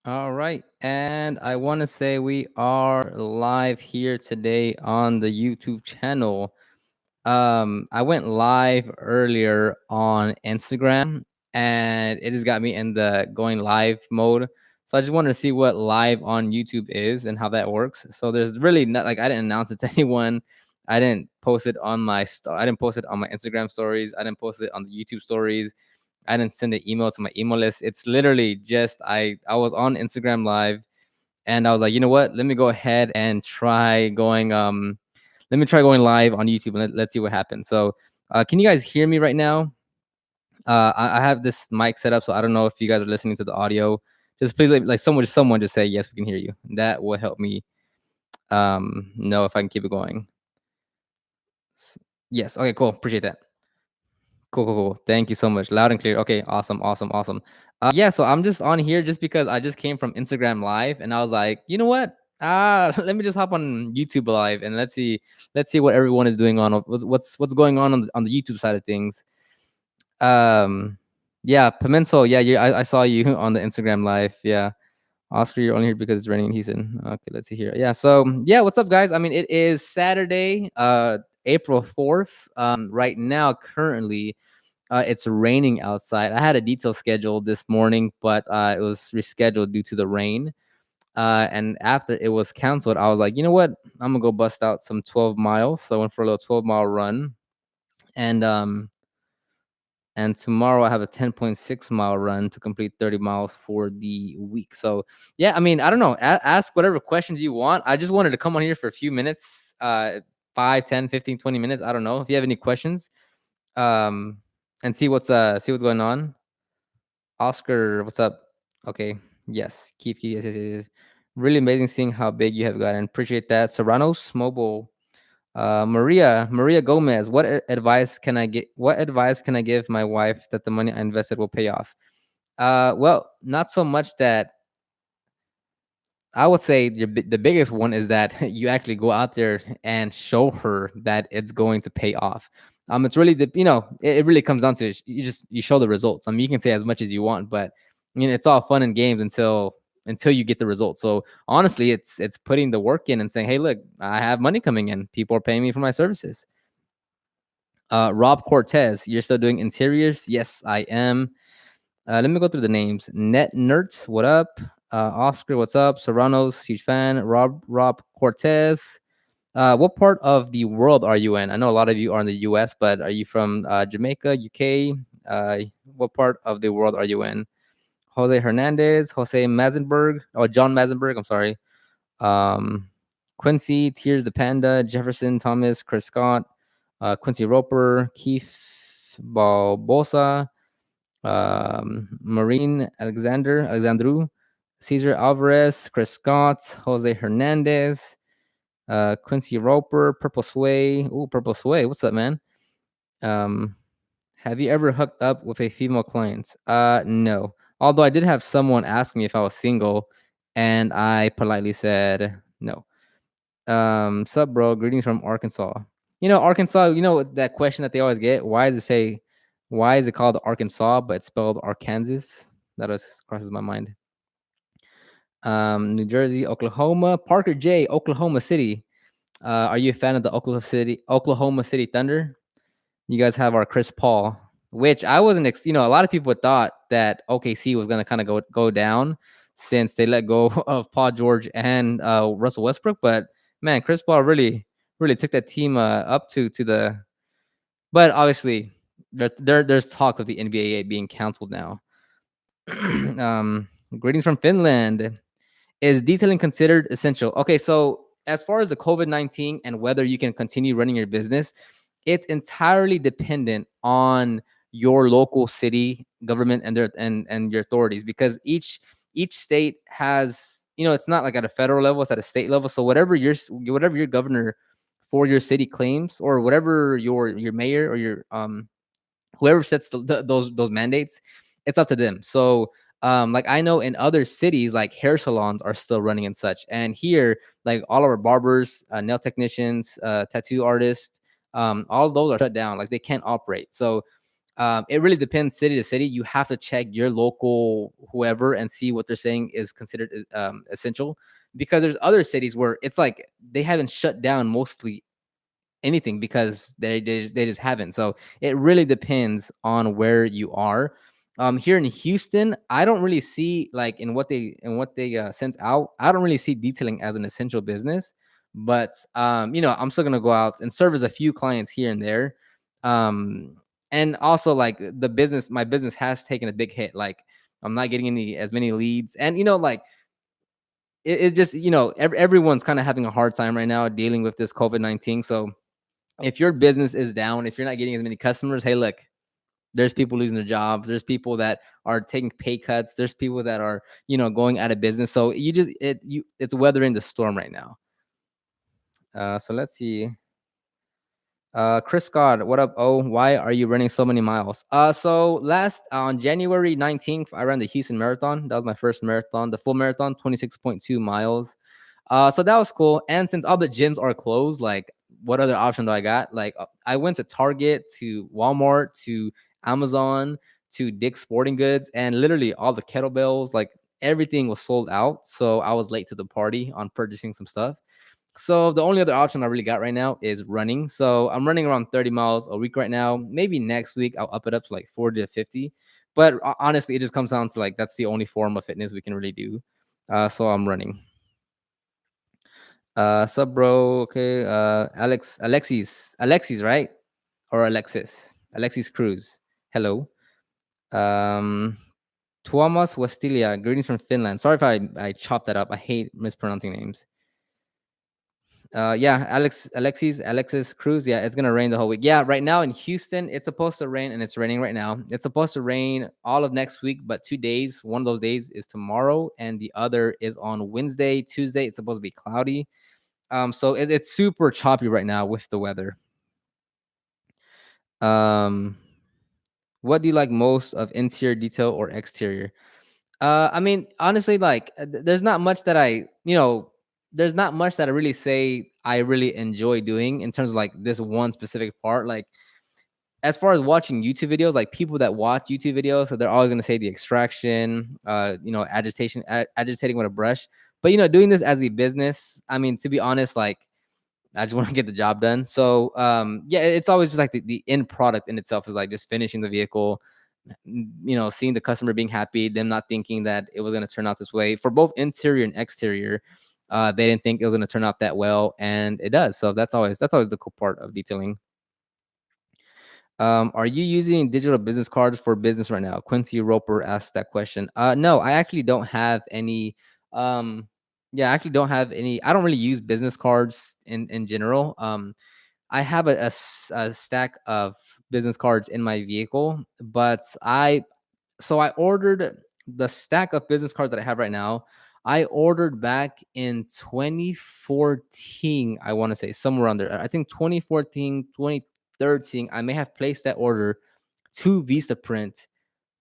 All right. And I want to say we are live here today on the YouTube channel. I went live earlier on Instagram and it just got me in the going live mode. So I just wanted to see what live on YouTube is and how that works. So there's really not like I didn't announce it to anyone. I didn't post it on I didn't post it on my Instagram stories. I didn't post it on the YouTube stories. I didn't send an email to my email list. It's literally just I was on Instagram live and I was like, you know what? Let me go ahead and try going let me try going live on YouTube and let's see what happens. So can you guys hear me right now? I have this mic set up, so I don't know if you guys are listening to the audio. Just please like someone just say yes, we can hear you. That will help me know if I can keep it going. Yes, okay, cool. Appreciate that. Cool. Thank you so much. Loud and clear. Okay, awesome. Yeah, so I'm just on here just because I just came from Instagram Live, and I was like, you know what? Let me just hop on YouTube Live and let's see what everyone is doing on what's going on the YouTube side of things. Um, yeah, Pimento. Yeah, I saw you on the Instagram Live. Yeah, Oscar, you're only here because it's raining in Houston. Okay, let's see here. Yeah, so yeah, what's up, guys? I mean, it is Saturday, April 4th. Right now, currently. It's raining outside. I had a detail scheduled this morning, but it was rescheduled due to the rain. And after it was canceled, I was like, you know what? I'm gonna go bust out some 12 miles. So I went for a little 12-mile run, and tomorrow I have a 10.6-mile run to complete 30 miles for the week. So yeah, I mean, I don't know. Ask whatever questions you want. I just wanted to come on here for a few minutes, 5, 10, 15, 20 minutes. I don't know if you have any questions, um, and see what's going on. Oscar, what's up? Okay. Yes. Keep yes. Really amazing seeing how big you have gotten. Appreciate that. Serranos Mobile. Maria Gomez. Advice can I get? What advice can I give my wife that the money I invested will pay off? Well, not so much that I would say the biggest one is that you actually go out there and show her that it's going to pay off. It's really it really comes down to you show the results. I mean, you can say as much as you want, but it's all fun and games until you get the results. So honestly, it's putting the work in and saying, hey, look, I have money coming in. People are paying me for my services. Rob Cortez, you're still doing interiors? Yes, I am. Let me go through the names. Net Nerds, what up? Oscar, what's up? Serranos, huge fan. Rob Cortez. What part of the world are you in? I know a lot of you are in the U.S., but are you from Jamaica, UK? What part of the world are you in? Jose Hernandez, Jose Mazenberg, John Mazenberg. I'm sorry. Um, Quincy, Tears the Panda, Jefferson Thomas, Chris Scott, Quincy Roper, Keith Balbosa, Marine Alexandru, Cesar Alvarez, Chris Scott, Jose Hernandez, Quincy Roper, Purple Sway. Ooh, Purple Sway. What's up, man? Um, have you ever hooked up with a female client? No. Although I did have someone ask me if I was single, and I politely said no. Sup, bro? Greetings from Arkansas. Arkansas. That question that they always get. Why is it called Arkansas, but it's spelled Arkansas? That always crosses my mind. New Jersey, Oklahoma. Parker J, Oklahoma City. Are you a fan of the Oklahoma City Thunder? You guys have our Chris Paul, which I wasn't. A lot of people thought that OKC was going to kind of go down since they let go of Paul George and Russell Westbrook. But man, Chris Paul really took that team up to the. But obviously, there's talk of the NBA being canceled now. Greetings from Finland. Is detailing considered essential? Okay, so as far as the COVID-19 and whether you can continue running your business, it's entirely dependent on your local city government and your authorities, because each state has, it's not like at a federal level, it's at a state level. So whatever your governor for your city claims, or whatever your mayor or your whoever sets those mandates, it's up to them. So like I know in other cities, like hair salons are still running and such, and here, like all of our barbers, nail technicians, tattoo artists, all of those are shut down. Like they can't operate. So It really depends city to city. You have to check your local whoever and see what they're saying is considered essential, because there's other cities where it's like they haven't shut down mostly anything because they just haven't. So it really depends on where you are. Here in Houston, I don't really see like in what they sent out. I don't really see detailing as an essential business, but I'm still gonna go out and service a few clients here and there. Um, and also like my business has taken a big hit. Like I'm not getting any as many leads, and like it just everyone's kind of having a hard time right now dealing with this COVID-19. So if your business is down, if you're not getting as many customers, hey, look, there's people losing their jobs. There's people that are taking pay cuts. There's people that are, going out of business. So it's weathering the storm right now. So let's see. Chris Scott, what up? Oh, why are you running so many miles? So last on January 19th, I ran the Houston Marathon. That was my first marathon, the full marathon, 26.2 miles. So that was cool. And since all the gyms are closed, like what other option do I got? Like I went to Target, to Walmart, to Amazon, to Dick's Sporting Goods, and literally all the kettlebells, like everything was sold out. So I was late to the party on purchasing some stuff. So the only other option I really got right now is running. So I'm running around 30 miles a week right now. Maybe next week I'll up it up to like 40 to 50. But honestly, it just comes down to like that's the only form of fitness we can really do. So I'm running. Sub bro, okay. Alexis, right? Or Alexis Cruz. Hello. Um, Tuomas Westilia, greetings from Finland. Sorry if I chopped that up. I hate mispronouncing names. Yeah, Alexis Cruz. Yeah, it's gonna rain the whole week. Yeah, right now in Houston, it's supposed to rain, and it's raining right now. It's supposed to rain all of next week, but 2 days. One of those days is tomorrow, and the other is on Wednesday. Tuesday, it's supposed to be cloudy. So it's super choppy right now with the weather. Um, what do you like most of interior detail or exterior? I mean, honestly, like there's not much that there's not much that I really say I really enjoy doing in terms of like this one specific part. Like as far as watching YouTube videos, like people that watch YouTube videos, so they're always gonna say the extraction, agitating with a brush. But doing this as a business, I mean, to be honest, like I just want to get the job done. So yeah, it's always just like the end product in itself is like just finishing the vehicle, seeing the customer being happy, them not thinking that it was going to turn out this way for both interior and exterior. They didn't think it was going to turn out that well, and it does. So that's always the cool part of detailing. Are you using digital business cards for business right now? Quincy Roper asked that question. No, I actually don't have any. Yeah, I actually don't have any. I don't really use business cards in general. I have a stack of business cards in my vehicle, but I ordered the stack of business cards that I have right now. I ordered back in 2014, I want to say somewhere under. I think 2014, 2013. I may have placed that order to Visa Print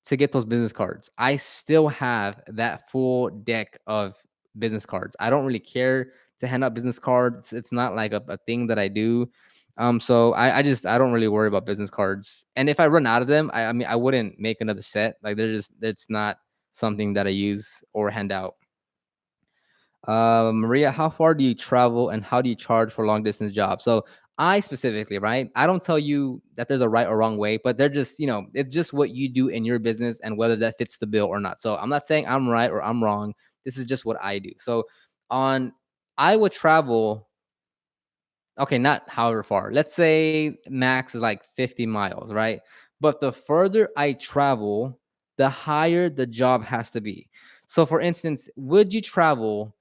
to get those business cards. I still have that full deck of business cards. I don't really care to hand out business cards. It's not like a thing that I do. So I don't really worry about business cards. And if I run out of them, I mean I wouldn't make another set. Like it's not something that I use or hand out. Maria, how far do you travel and how do you charge for long distance jobs? So I specifically, right? I don't tell you that there's a right or wrong way, but they're just, it's just what you do in your business and whether that fits the bill or not. So I'm not saying I'm right or I'm wrong. This is just what I do. So on, I would travel, okay, not however far. Let's say max is like 50 miles, right? But the further I travel, the higher the job has to be. So for instance, would you travel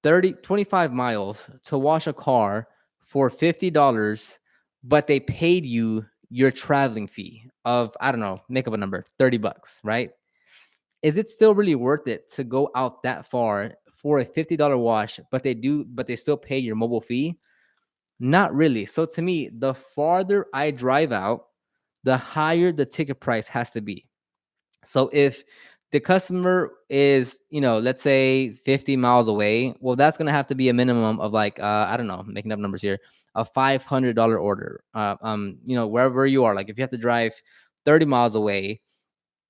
25 miles to wash a car for $50, but they paid you your traveling fee of, I don't know, make up a number, $30, right? Is it still really worth it to go out that far for a $50 wash, but they still pay your mobile fee? Not really. So to me, the farther I drive out, the higher the ticket price has to be. So if the customer is, let's say 50 miles away, well, that's going to have to be a minimum of like, I don't know, making up numbers here, a $500 order. Wherever you are, like if you have to drive 30 miles away,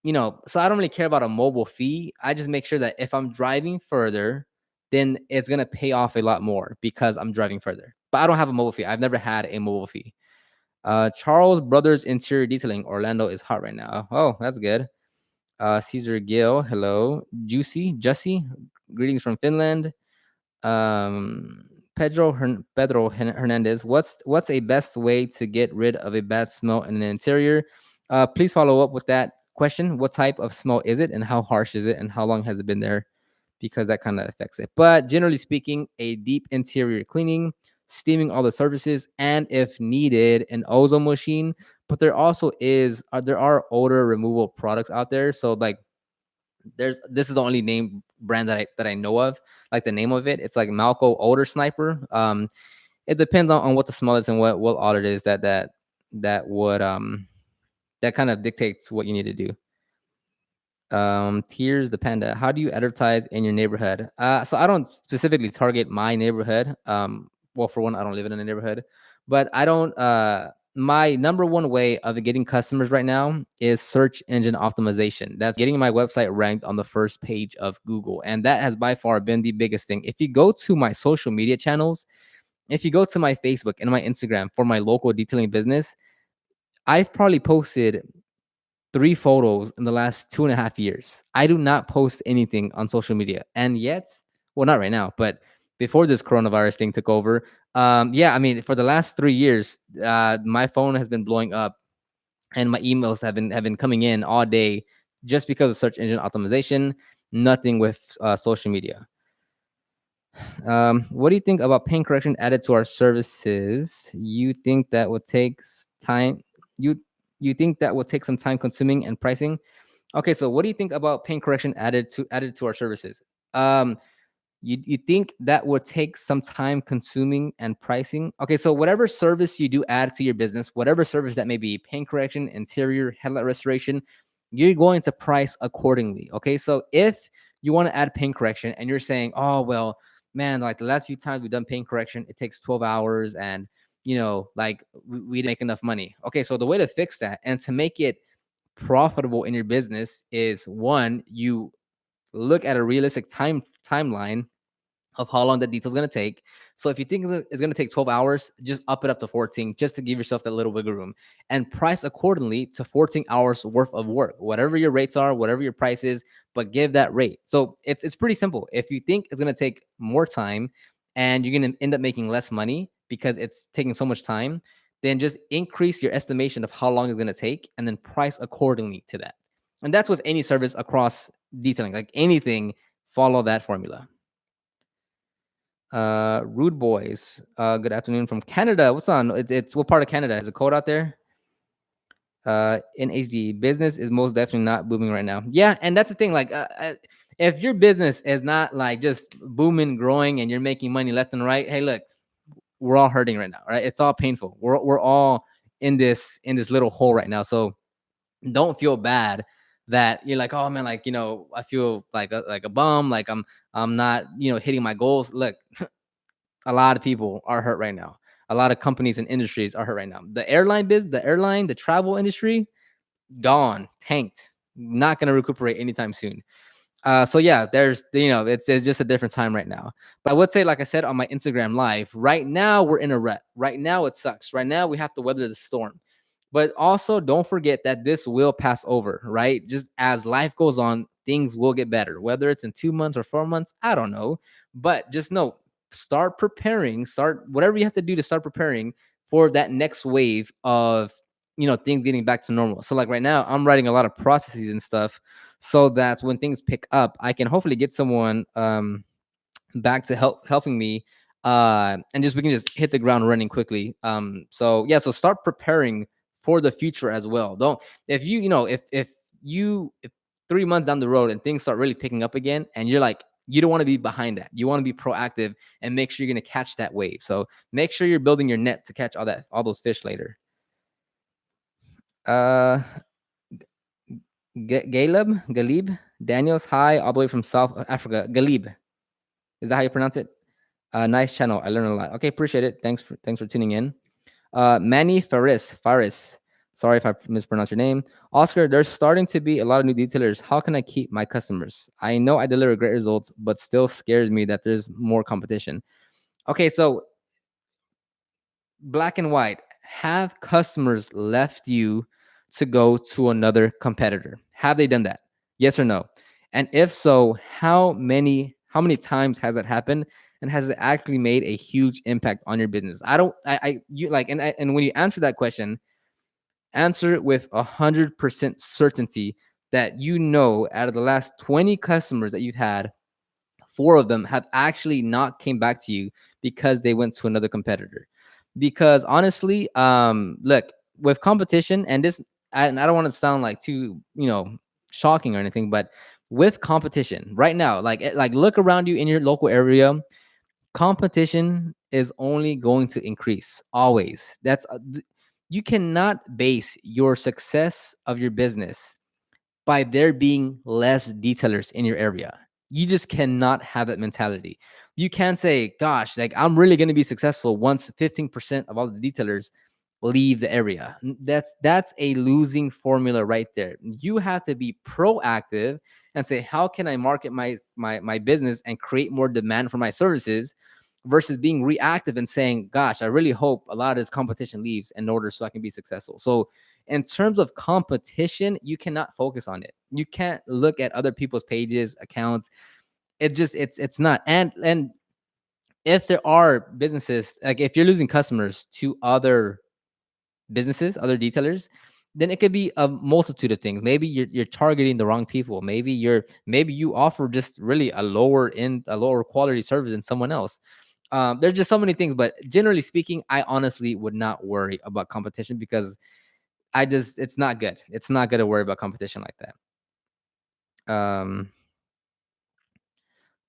so I don't really care about a mobile fee. I just make sure that if I'm driving further, then it's going to pay off a lot more because I'm driving further. But I don't have a mobile fee. I've never had a mobile fee. Charles Brothers Interior Detailing, Orlando is hot right now. Oh, that's good. Caesar Gill, hello. Jussie, greetings from Finland. Um, Pedro Hernandez, what's a best way to get rid of a bad smell in an interior? Please follow up with that question. What type of smell is it, and how harsh is it, and how long has it been there? Because that kind of affects it. But generally speaking, a deep interior cleaning, steaming all the surfaces, and if needed, an ozone machine. But there are odor removal products out there. So like this is the only name brand that I know of, like the name of it. It's like Malco Odor Sniper. It depends on what the smell is and what odor it is that would that kind of dictates what you need to do. Tears the Panda, how do you advertise in your neighborhood? So I don't specifically target my neighborhood. Well, for one, I don't live in a neighborhood, but I don't my number one way of getting customers right now is search engine optimization. That's getting my website ranked on the first page of Google, and that has by far been the biggest thing. If you go to my social media channels, if you go to my Facebook and my Instagram for my local detailing business, I've probably posted 3 photos in the last 2.5 years. I do not post anything on social media. And yet, well, not right now, but before this coronavirus thing took over, yeah, I mean, for the last 3 years, my phone has been blowing up and my emails have been coming in all day just because of search engine optimization, nothing with social media. What do you think about paint correction added to our services? You think that would take time? You you think that will take some time consuming and pricing? Okay, so what do you think about paint correction added to our services? Um, you think that would take some time consuming and pricing? Okay, so whatever service you do add to your business, whatever service that may be, paint correction, interior, headlight restoration, you're going to price accordingly. Okay, so if you want to add paint correction and you're saying, oh, well, man, like the last few times we've done paint correction, it takes 12 hours and like we didn't make enough money. Okay, so the way to fix that and to make it profitable in your business is, one, you look at a realistic timeline of how long that detail is going to take. So if you think it's going to take 12 hours, just up it up to 14 just to give yourself that little wiggle room and price accordingly to 14 hours worth of work, whatever your rates are, whatever your price is, but give that rate. So it's pretty simple. If you think it's going to take more time and you're going to end up making less money because it's taking so much time, then just increase your estimation of how long it's going to take and then price accordingly to that. And that's with any service across detailing, like anything, follow that formula. Rude Boys, good afternoon from Canada. What's on? It's what part of Canada? Is it cold out there? In HD, business is most definitely not booming right now. Yeah, and that's the thing. Like, if your business is not like just booming, growing, and you're making money left and right, hey, look, we're all hurting right now, right? It's all painful. We're all in this little hole right now. So don't feel bad that you're like, oh man, like I feel like a bum, like I'm not hitting my goals. Look, a lot of people are hurt right now. A lot of companies and industries are hurt right now. The travel industry, gone, tanked, not going to recuperate anytime soon. So yeah, there's it's just a different time right now. But I would say, like I said on my Instagram live, right now we're in a rut. Right now it sucks. Right now we have to weather the storm. But also don't forget that this will pass over, right? Just as life goes on, things will get better. Whether it's in 2 months or 4 months, I don't know. But just know, start preparing, start whatever you have to do to start preparing for that next wave of things getting back to normal. So like right now, I'm writing a lot of processes and stuff so that when things pick up, I can hopefully get someone back to helping me and just we can just hit the ground running quickly. So yeah, so start preparing for the future as well. Don't if if 3 months down the road and things start really picking up again and you're like, you don't want to be behind that. You want to be proactive and make sure you're going to catch that wave. So make sure you're building your net to catch all those fish later. uh Galib, Daniels, hi, all the way from South Africa. Galib, is that how you pronounce it? Nice channel. I learned a lot. Okay, appreciate it. Thanks for tuning in. Manny Faris. Sorry if I mispronounced your name. Oscar, there's starting to be a lot of new detailers. How can I keep my customers? I know I deliver great results, but still scares me that there's more competition. Okay, so black and white, have customers left you to go to another competitor? Have they done that? Yes or no? And if so, how many times has that happened? And has it actually made a huge impact on your business? I don't I you like and when you answer that question, answer it with 100% certainty that you know out of the last 20 customers that you've had, four of them have actually not came back to you because they went to another competitor. Because honestly, look, with competition, and I don't want to sound like too, shocking or anything, but with competition right now, like look around you in your local area, competition is only going to increase always. You cannot base your success of your business by there being less detailers in your area. You just cannot have that mentality. You can't say, gosh, like I'm really going to be successful once 15% of all the detailers leave the area. That's a losing formula right there. You have to be proactive and say, how can I market my business and create more demand for my services versus being reactive and saying, gosh, I really hope a lot of this competition leaves in order so I can be successful. So in terms of competition, you cannot focus on it. You can't look at other people's pages, accounts. It's not. And if there are businesses, like if you're losing customers to other businesses, other detailers, then it could be a multitude of things. Maybe you're targeting the wrong people. Maybe you offer just really a lower quality service than someone else. There's just so many things, but generally speaking, I honestly would not worry about competition because it's not good. It's not good to worry about competition like that.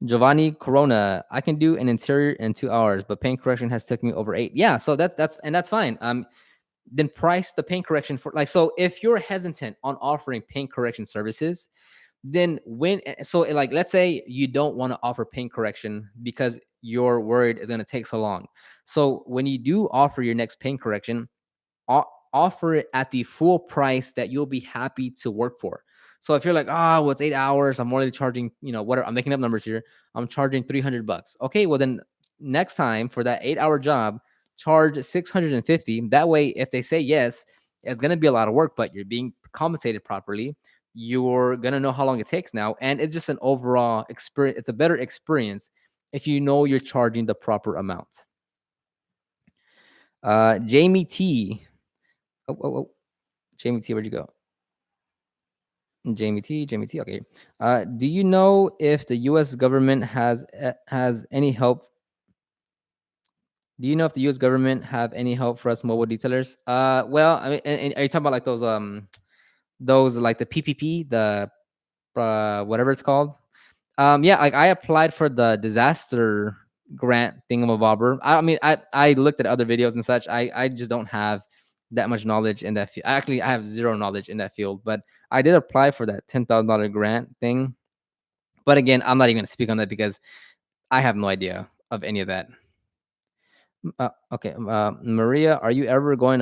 Giovanni Corona, I can do an interior in 2 hours, but paint correction has took me over 8. Yeah, so that's fine. Then price the paint correction for so if you're hesitant on offering paint correction services, then let's say you don't want to offer paint correction because you're worried it's going to take so long. So when you do offer your next paint correction, offer it at the full price that you'll be happy to work for. So if you're like, well, it's 8 hours, I'm only charging, whatever, I'm making up numbers here, I'm charging $300. Okay, well then next time for that 8 hour job, charge 650. That way, if they say yes, it's gonna be a lot of work, but you're being compensated properly. You're gonna know how long it takes now, and it's just an overall experience. It's a better experience if you know you're charging the proper amount. Jamie T. Oh. Jamie T, where'd you go? Jamie T. Okay. Do you know if the U.S. government has any help? Do you know if the U.S. government have any help for us mobile detailers? Well, I mean, and are you talking about like those like the PPP, the whatever it's called? Yeah, like I applied for the disaster grant thingamabobber. I mean, I looked at other videos and such. I just don't have that much knowledge in that field. Actually, I have zero knowledge in that field, but I did apply for that $10,000 grant thing. But again, I'm not even going to speak on that because I have no idea of any of that. Okay, Maria, are you ever going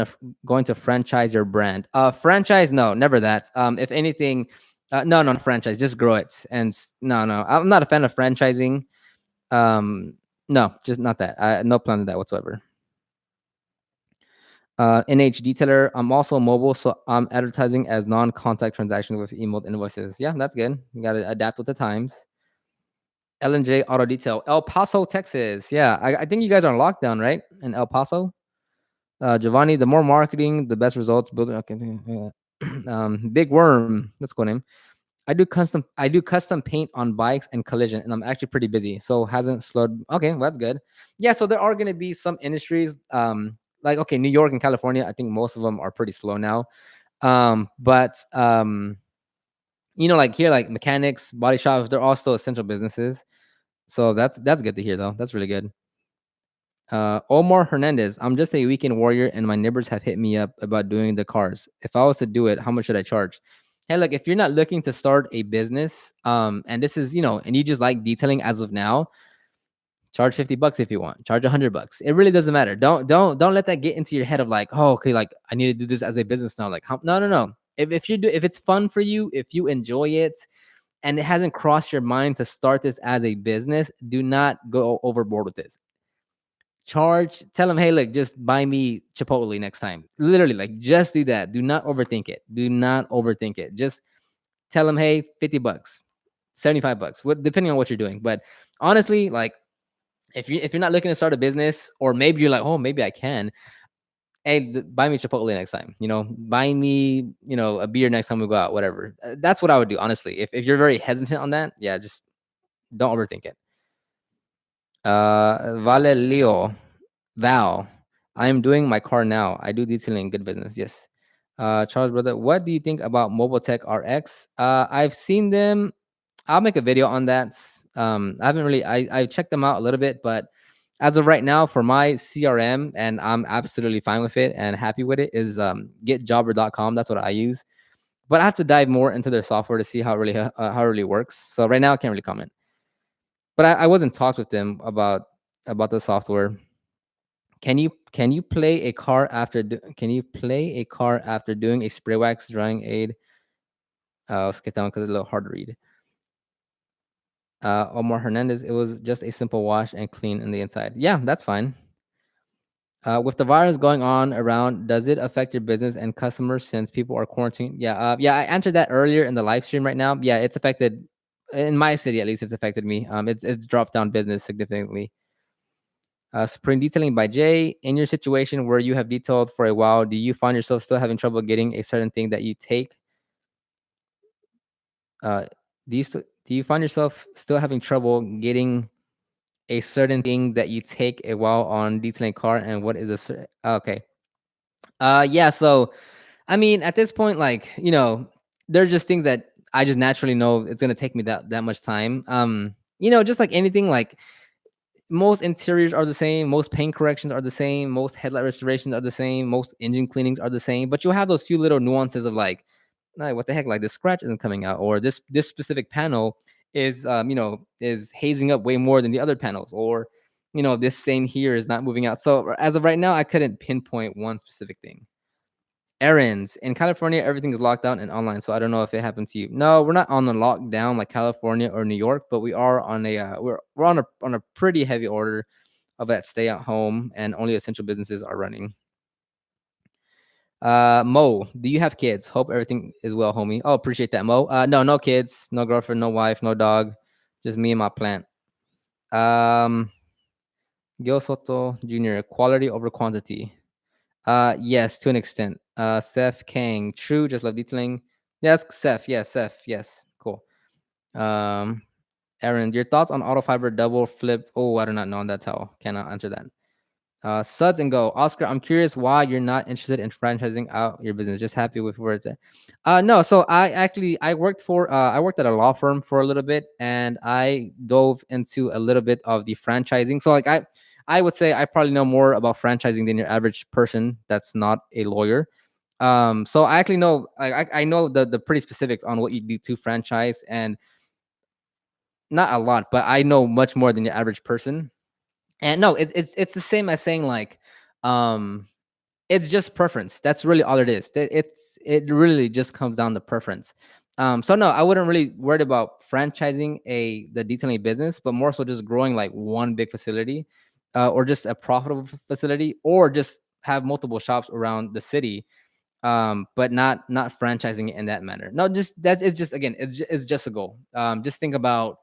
to franchise your brand? Franchise? No, never that. If anything, no, not franchise. Just grow it. And no, I'm not a fan of franchising. No, just not that. No plan of that whatsoever. NH Detailer. I'm also mobile, so I'm advertising as non-contact transactions with emailed invoices. Yeah, that's good. You got to adapt with the times. L&J Auto Detail, El Paso, Texas. Yeah, I think you guys are on lockdown, right? In El Paso. Giovanni, the more marketing, the best results. Building. Okay. Big Worm. That's a cool name. I do custom paint on bikes and collision, and I'm actually pretty busy, so hasn't slowed. Okay, well, that's good. Yeah, so there are going to be some industries, like okay, New York and California. I think most of them are pretty slow now. But like here, like mechanics, body shops, they're all still essential businesses. So that's good to hear, though. That's really good. Omar Hernandez, I'm just a weekend warrior, and my neighbors have hit me up about doing the cars. If I was to do it, how much should I charge? Hey, look, if you're not looking to start a business, and this is, and you just like detailing as of now, charge $50 if you want, charge $100. It really doesn't matter. Don't let that get into your head of like, oh, okay, like I need to do this as a business now. Like, no, no, no. If it's fun for you, if you enjoy it, and it hasn't crossed your mind to start this as a business, do not go overboard with this. Tell them, hey, look, just buy me Chipotle next time. Literally, like, just do that. Do not overthink it. Do not overthink it. Just tell them, hey, $50, $75, what, depending on what you're doing. But honestly, like, if you're not looking to start a business, or maybe you're like, oh, maybe I can. Hey, buy me Chipotle next time. Buy me, a beer next time we go out. Whatever. That's what I would do, honestly. If you're very hesitant on that, yeah, just don't overthink it. Vale Leo, Val, I am doing my car now. I do detailing, good business. Yes. Charles brother, what do you think about Mobile Tech RX? I've seen them. I'll make a video on that. I haven't really. I checked them out a little bit, but as of right now, for my CRM, and I'm absolutely fine with it and happy with it, is getjobber.com. That's what I use. But I have to dive more into their software to see how it really works. So right now, I can't really comment. But I was in talks with them about the software. Can you play a car after can you play a car after doing a spray wax drying aid? I'll skip down because it's a little hard to read. Omar Hernandez, it was just a simple wash and clean in the inside. Yeah, that's fine. With the virus going on around, does it affect your business and customers since people are quarantined? Yeah, yeah, I answered that earlier in the live stream right now. Yeah, it's affected, in my city at least, it's affected me. It's dropped down business significantly. Supreme Detailing by Jay. In your situation where you have detailed for a while, do you find yourself still having trouble getting a certain thing that you take? Uh, do you find yourself still having trouble getting a certain thing that you take a while on detailing car? And what is a okay? Yeah. So, I mean, at this point, like, there's just things that I just naturally know it's gonna take me that much time. Just like anything, like most interiors are the same, most paint corrections are the same, most headlight restorations are the same, most engine cleanings are the same, but you'll have those few little nuances of like what the heck, like this scratch isn't coming out, or this specific panel is hazing up way more than the other panels, or this stain here is not moving out. So as of right now, I couldn't pinpoint one specific thing. Errands in California, everything is locked down and online. So I don't know if it happened to you. No, we're not on a lockdown like California or New York, but we are on a we're on a pretty heavy order of that stay at home, and only essential businesses are running. Mo, do you have kids? Hope everything is well, homie. Oh, appreciate that, Mo. No kids, no girlfriend, no wife, no dog, just me and my plant. Um, Gil Soto Jr. Quality over quantity. Yes, to an extent. Seth Kang, true, just love detailing. Yes, Seth. Yes, Seth. Yes, cool. Um, Aaron, your thoughts on auto fiber double flip? Oh, I do not know on that towel. Cannot answer that. Suds and go. Oscar, I'm curious why you're not interested in franchising out your business. Just happy with where it's at. No, so I worked at a law firm for a little bit, and I dove into a little bit of the franchising. So like I would say I probably know more about franchising than your average person that's not a lawyer. So I actually know I know the pretty specifics on what you do to franchise, and not a lot, but I know much more than your average person. And no, it's the same as saying like, um, it's just preference. That's really all it is. It really just comes down to preference. So no, I wouldn't really worried about franchising the detailing business, but more so just growing like one big facility, or just a profitable facility, or just have multiple shops around the city, but not franchising it in that manner. No, just that's it's just again, it's just a goal. Just think about,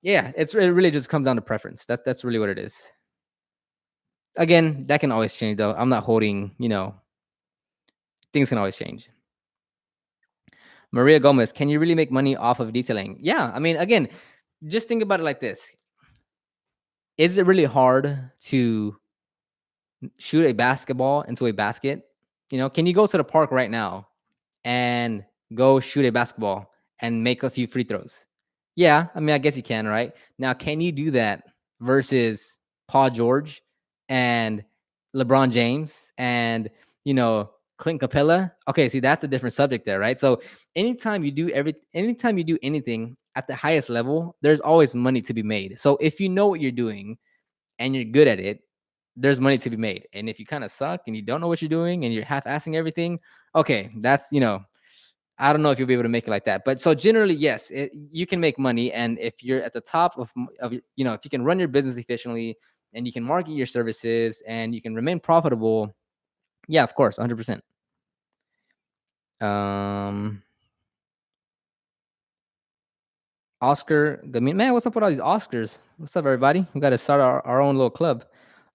yeah, it really just comes down to preference. That's really what it is. Again, that can always change though. I'm not holding, things can always change. Maria Gomez, can you really make money off of detailing? Yeah, I mean, again, just think about it like this. Is it really hard to shoot a basketball into a basket? Can you go to the park right now and go shoot a basketball and make a few free throws? Yeah, I mean, I guess you can, right? Now, can you do that versus Paul George and LeBron James and, you know, Clint Capella. Okay, see that's a different subject there, right? So anytime you do anything at the highest level, there's always money to be made. So if you know what you're doing and you're good at it, there's money to be made. And if you kind of suck and you don't know what you're doing and you're half-assing everything, okay, that's I don't know if you'll be able to make it like that. But so generally, yes, you can make money, and if you're at the top of if you can run your business efficiently and you can market your services and you can remain profitable, yeah, of course, 100%. Um, Oscar Gamino, man, what's up with all these Oscars? What's up, everybody? We got to start our own little club.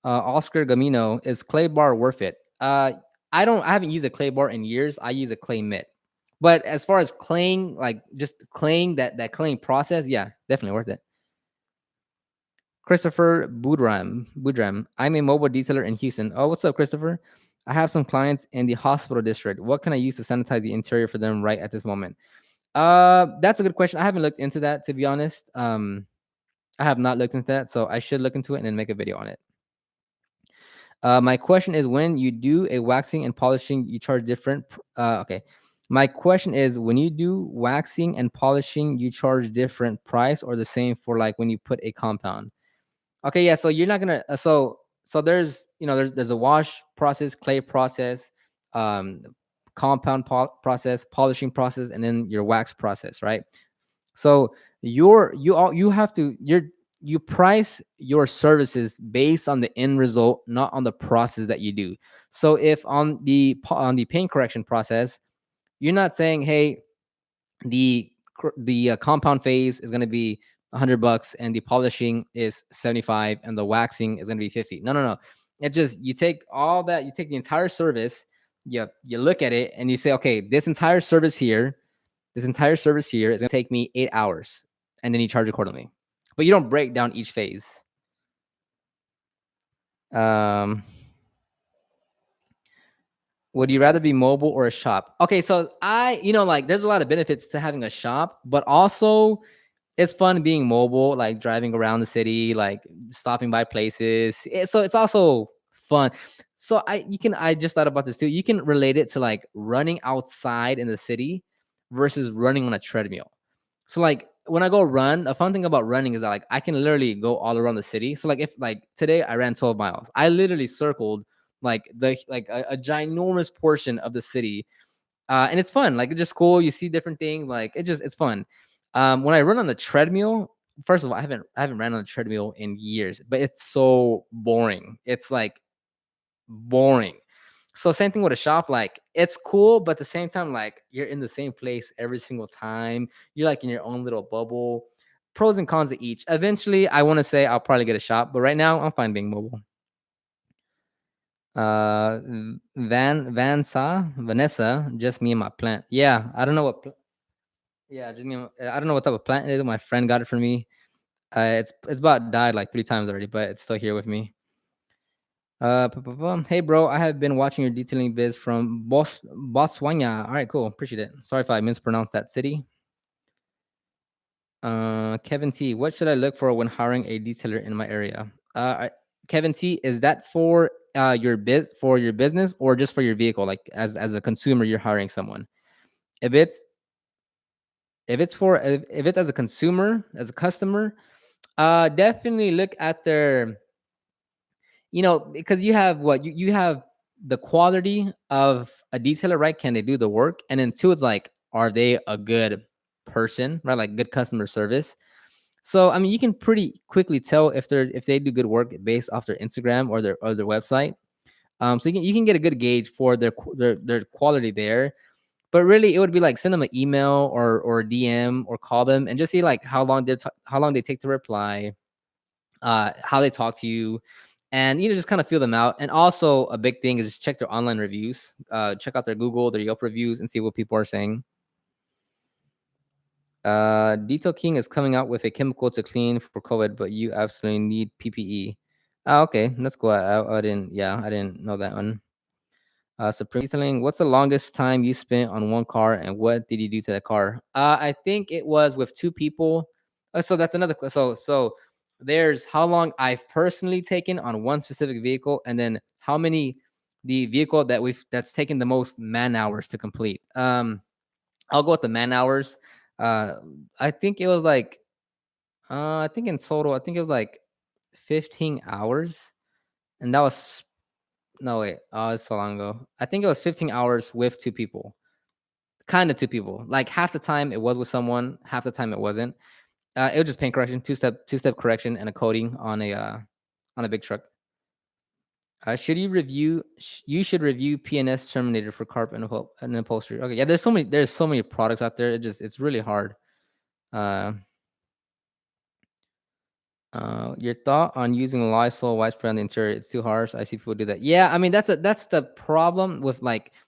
Oscar Gamino, is clay bar worth it? I haven't used a clay bar in years. I use a clay mitt. But as far as claying, like just claying that claying process, yeah, definitely worth it. Christopher Budram. I'm a mobile detailer in Houston. Oh, what's up, Christopher? I have some clients in the hospital district. What can I use to sanitize the interior for them right at this moment? That's a good question. I haven't looked into that, to be honest. I have not looked into that, so I should look into it and then make a video on it. My question is, when you do a waxing and polishing, you charge different. Okay. My question is, when you do waxing and polishing, you charge different price or the same for like when you put a compound? Okay, yeah. So you're not gonna. So there's there's a wash process, clay process, um, compound process, polishing process, and then your wax process, right? So you have to you price your services based on the end result, not on the process that you do. So if on the paint correction process, you're not saying, hey, the compound phase is going to be $100 and the polishing is 75 and the waxing is going to be 50. No, no, no. It just, you take all that, you take the entire service, you look at it and you say, okay, this entire service here is going to take me 8 hours, and then you charge accordingly. But you don't break down each phase. Um, would you rather be mobile or a shop? Okay, so like there's a lot of benefits to having a shop, but also it's fun being mobile, like driving around the city, like stopping by places. So it's also fun. So I just thought about this too. You can relate it to like running outside in the city versus running on a treadmill. So like when I go run, a fun thing about running is that like I can literally go all around the city. So like if like today I ran 12 miles, I literally circled like a ginormous portion of the city, and it's fun. Like it's just cool. You see different things. Like it's fun. When I run on the treadmill, first of all, I haven't ran on a treadmill in years, but it's so boring. It's like boring. So same thing with a shop. Like it's cool, but at the same time, like you're in the same place every single time. You're like in your own little bubble. Pros and cons to each. Eventually, I want to say I'll probably get a shop, but right now I'm fine being mobile. Uh, Vanessa, just me and my plant. Yeah, I don't know what. Yeah, just me. I don't know what type of plant it is. My friend got it for me. It's about died like 3 times already, but it's still here with me. Hey, bro, I have been watching your detailing biz from Botswana. All right, cool. Appreciate it. Sorry if I mispronounced that city. Kevin T, what should I look for when hiring a detailer in my area? Kevin T, is that for your business or just for your vehicle? Like as a consumer, you're hiring someone. If it's if it's as a consumer, as a customer, definitely look at their, because you have you have the quality of a detailer, right? Can they do the work? And then two, it's like, are they a good person, right? Like good customer service. So I mean, you can pretty quickly tell if they do good work based off their Instagram or their website. So you can get a good gauge for their quality there. But really, it would be like send them an email or DM or call them and just see like how long they take to reply, how they talk to you, and just kind of feel them out. And also a big thing is just check their online reviews, check out their Google, their Yelp reviews, and see what people are saying. Detail King is coming out with a chemical to clean for COVID, but you absolutely need PPE. Oh, okay, that's cool. I didn't, yeah, I didn't know that one. Supreme Detailing, what's the longest time you spent on one car, and what did you do to that car? I think it was with two people. So that's another. So there's how long I've personally taken on one specific vehicle, and then how many the vehicle that's taken the most man hours to complete. I'll go with the man hours. Uh, I think it was like I think in total, I think it was like 15 hours, and that was no wait, oh, it's so long ago. I think it was 15 hours with two people, kind of two people. Like half the time it was with someone, half the time it wasn't. It was just paint correction, two step correction, and a coating on a big truck. You should review PNS Terminator for carpet and upholstery. Okay, yeah, there's so many products out there. It's really hard. Uh, your thought on using Lysol white spray on the interior? It's too harsh. I see people do that. Yeah, I mean that's the problem with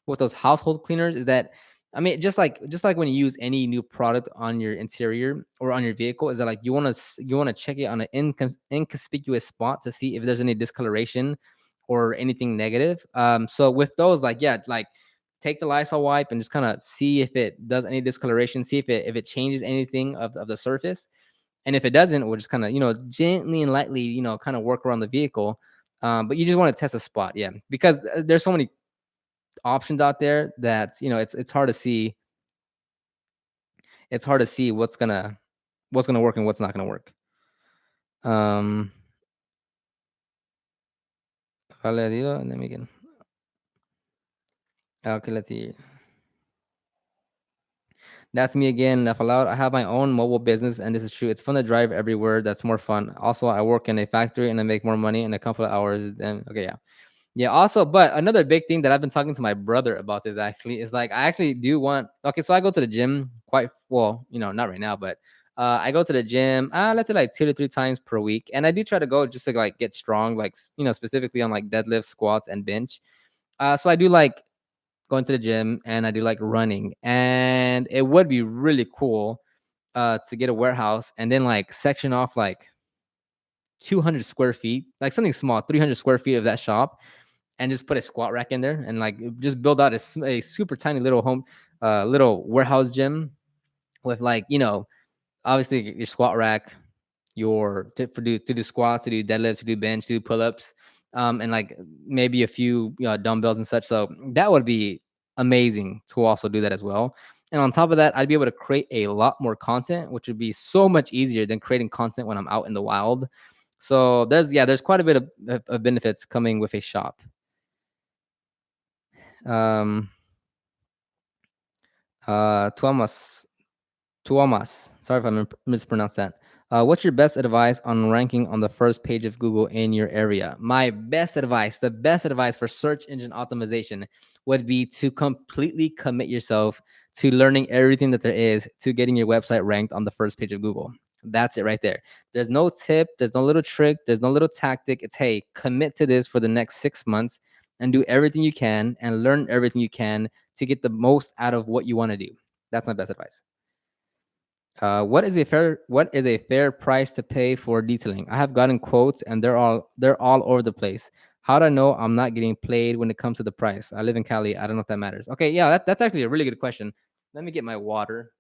with those household cleaners is that I mean just like when you use any new product on your interior or on your vehicle is that like you want to check it on an inconspicuous spot to see if there's any discoloration or anything negative. So with those yeah take the Lysol wipe and just kind of see if it does any discoloration, see if it changes anything of the surface, and if it doesn't, we'll just kind of, gently and lightly, kind of work around the vehicle. But you just want to test a spot, yeah, because there's so many options out there that it's hard to see. It's hard to see what's gonna work and what's not gonna work. Um, vale, digo, let me get. Okay, let's see. That's me again. If allowed, I have my own mobile business, and this is true. It's fun to drive everywhere. That's more fun. Also, I work in a factory and I make more money in a couple of hours. Then, okay, yeah. Yeah, also, but another big thing that I've been talking to my brother about this actually is like I actually do want okay, so I go to the gym quite well, not right now, but I go to the gym, let's say like 2 to 3 times per week. And I do try to go just to like get strong, like specifically on like deadlift, squats, and bench. So I do like going to the gym and I do like running. And it would be really cool to get a warehouse and then like section off like 200 square feet, like something small, 300 square feet of that shop, and just put a squat rack in there and like just build out a super tiny little little warehouse gym with like obviously your squat rack, to do squats, to do deadlifts, to do bench, to do pull-ups, and like maybe a few dumbbells and such. So that would be amazing to also do that as well. And on top of that, I'd be able to create a lot more content, which would be so much easier than creating content when I'm out in the wild. So there's quite a bit of benefits coming with a shop. Um, Tuamas, Tuamas. Sorry if I mispronounced that. What's your best advice on ranking on the first page of Google in your area? My best advice, the best advice for search engine optimization would be to completely commit yourself to learning everything that there is to getting your website ranked on the first page of Google. That's it right there. There's no tip, there's no little trick, there's no little tactic. It's hey, commit to this for the next 6 months and do everything you can and learn everything you can to get the most out of what you want to do. That's my best advice. What is a fair price to pay for detailing? I have gotten quotes and they're all over the place. How do I know I'm not getting played when it comes to the price? I live in Cali. I don't know if that matters. Okay, yeah, that's actually a really good question. Let me get my water.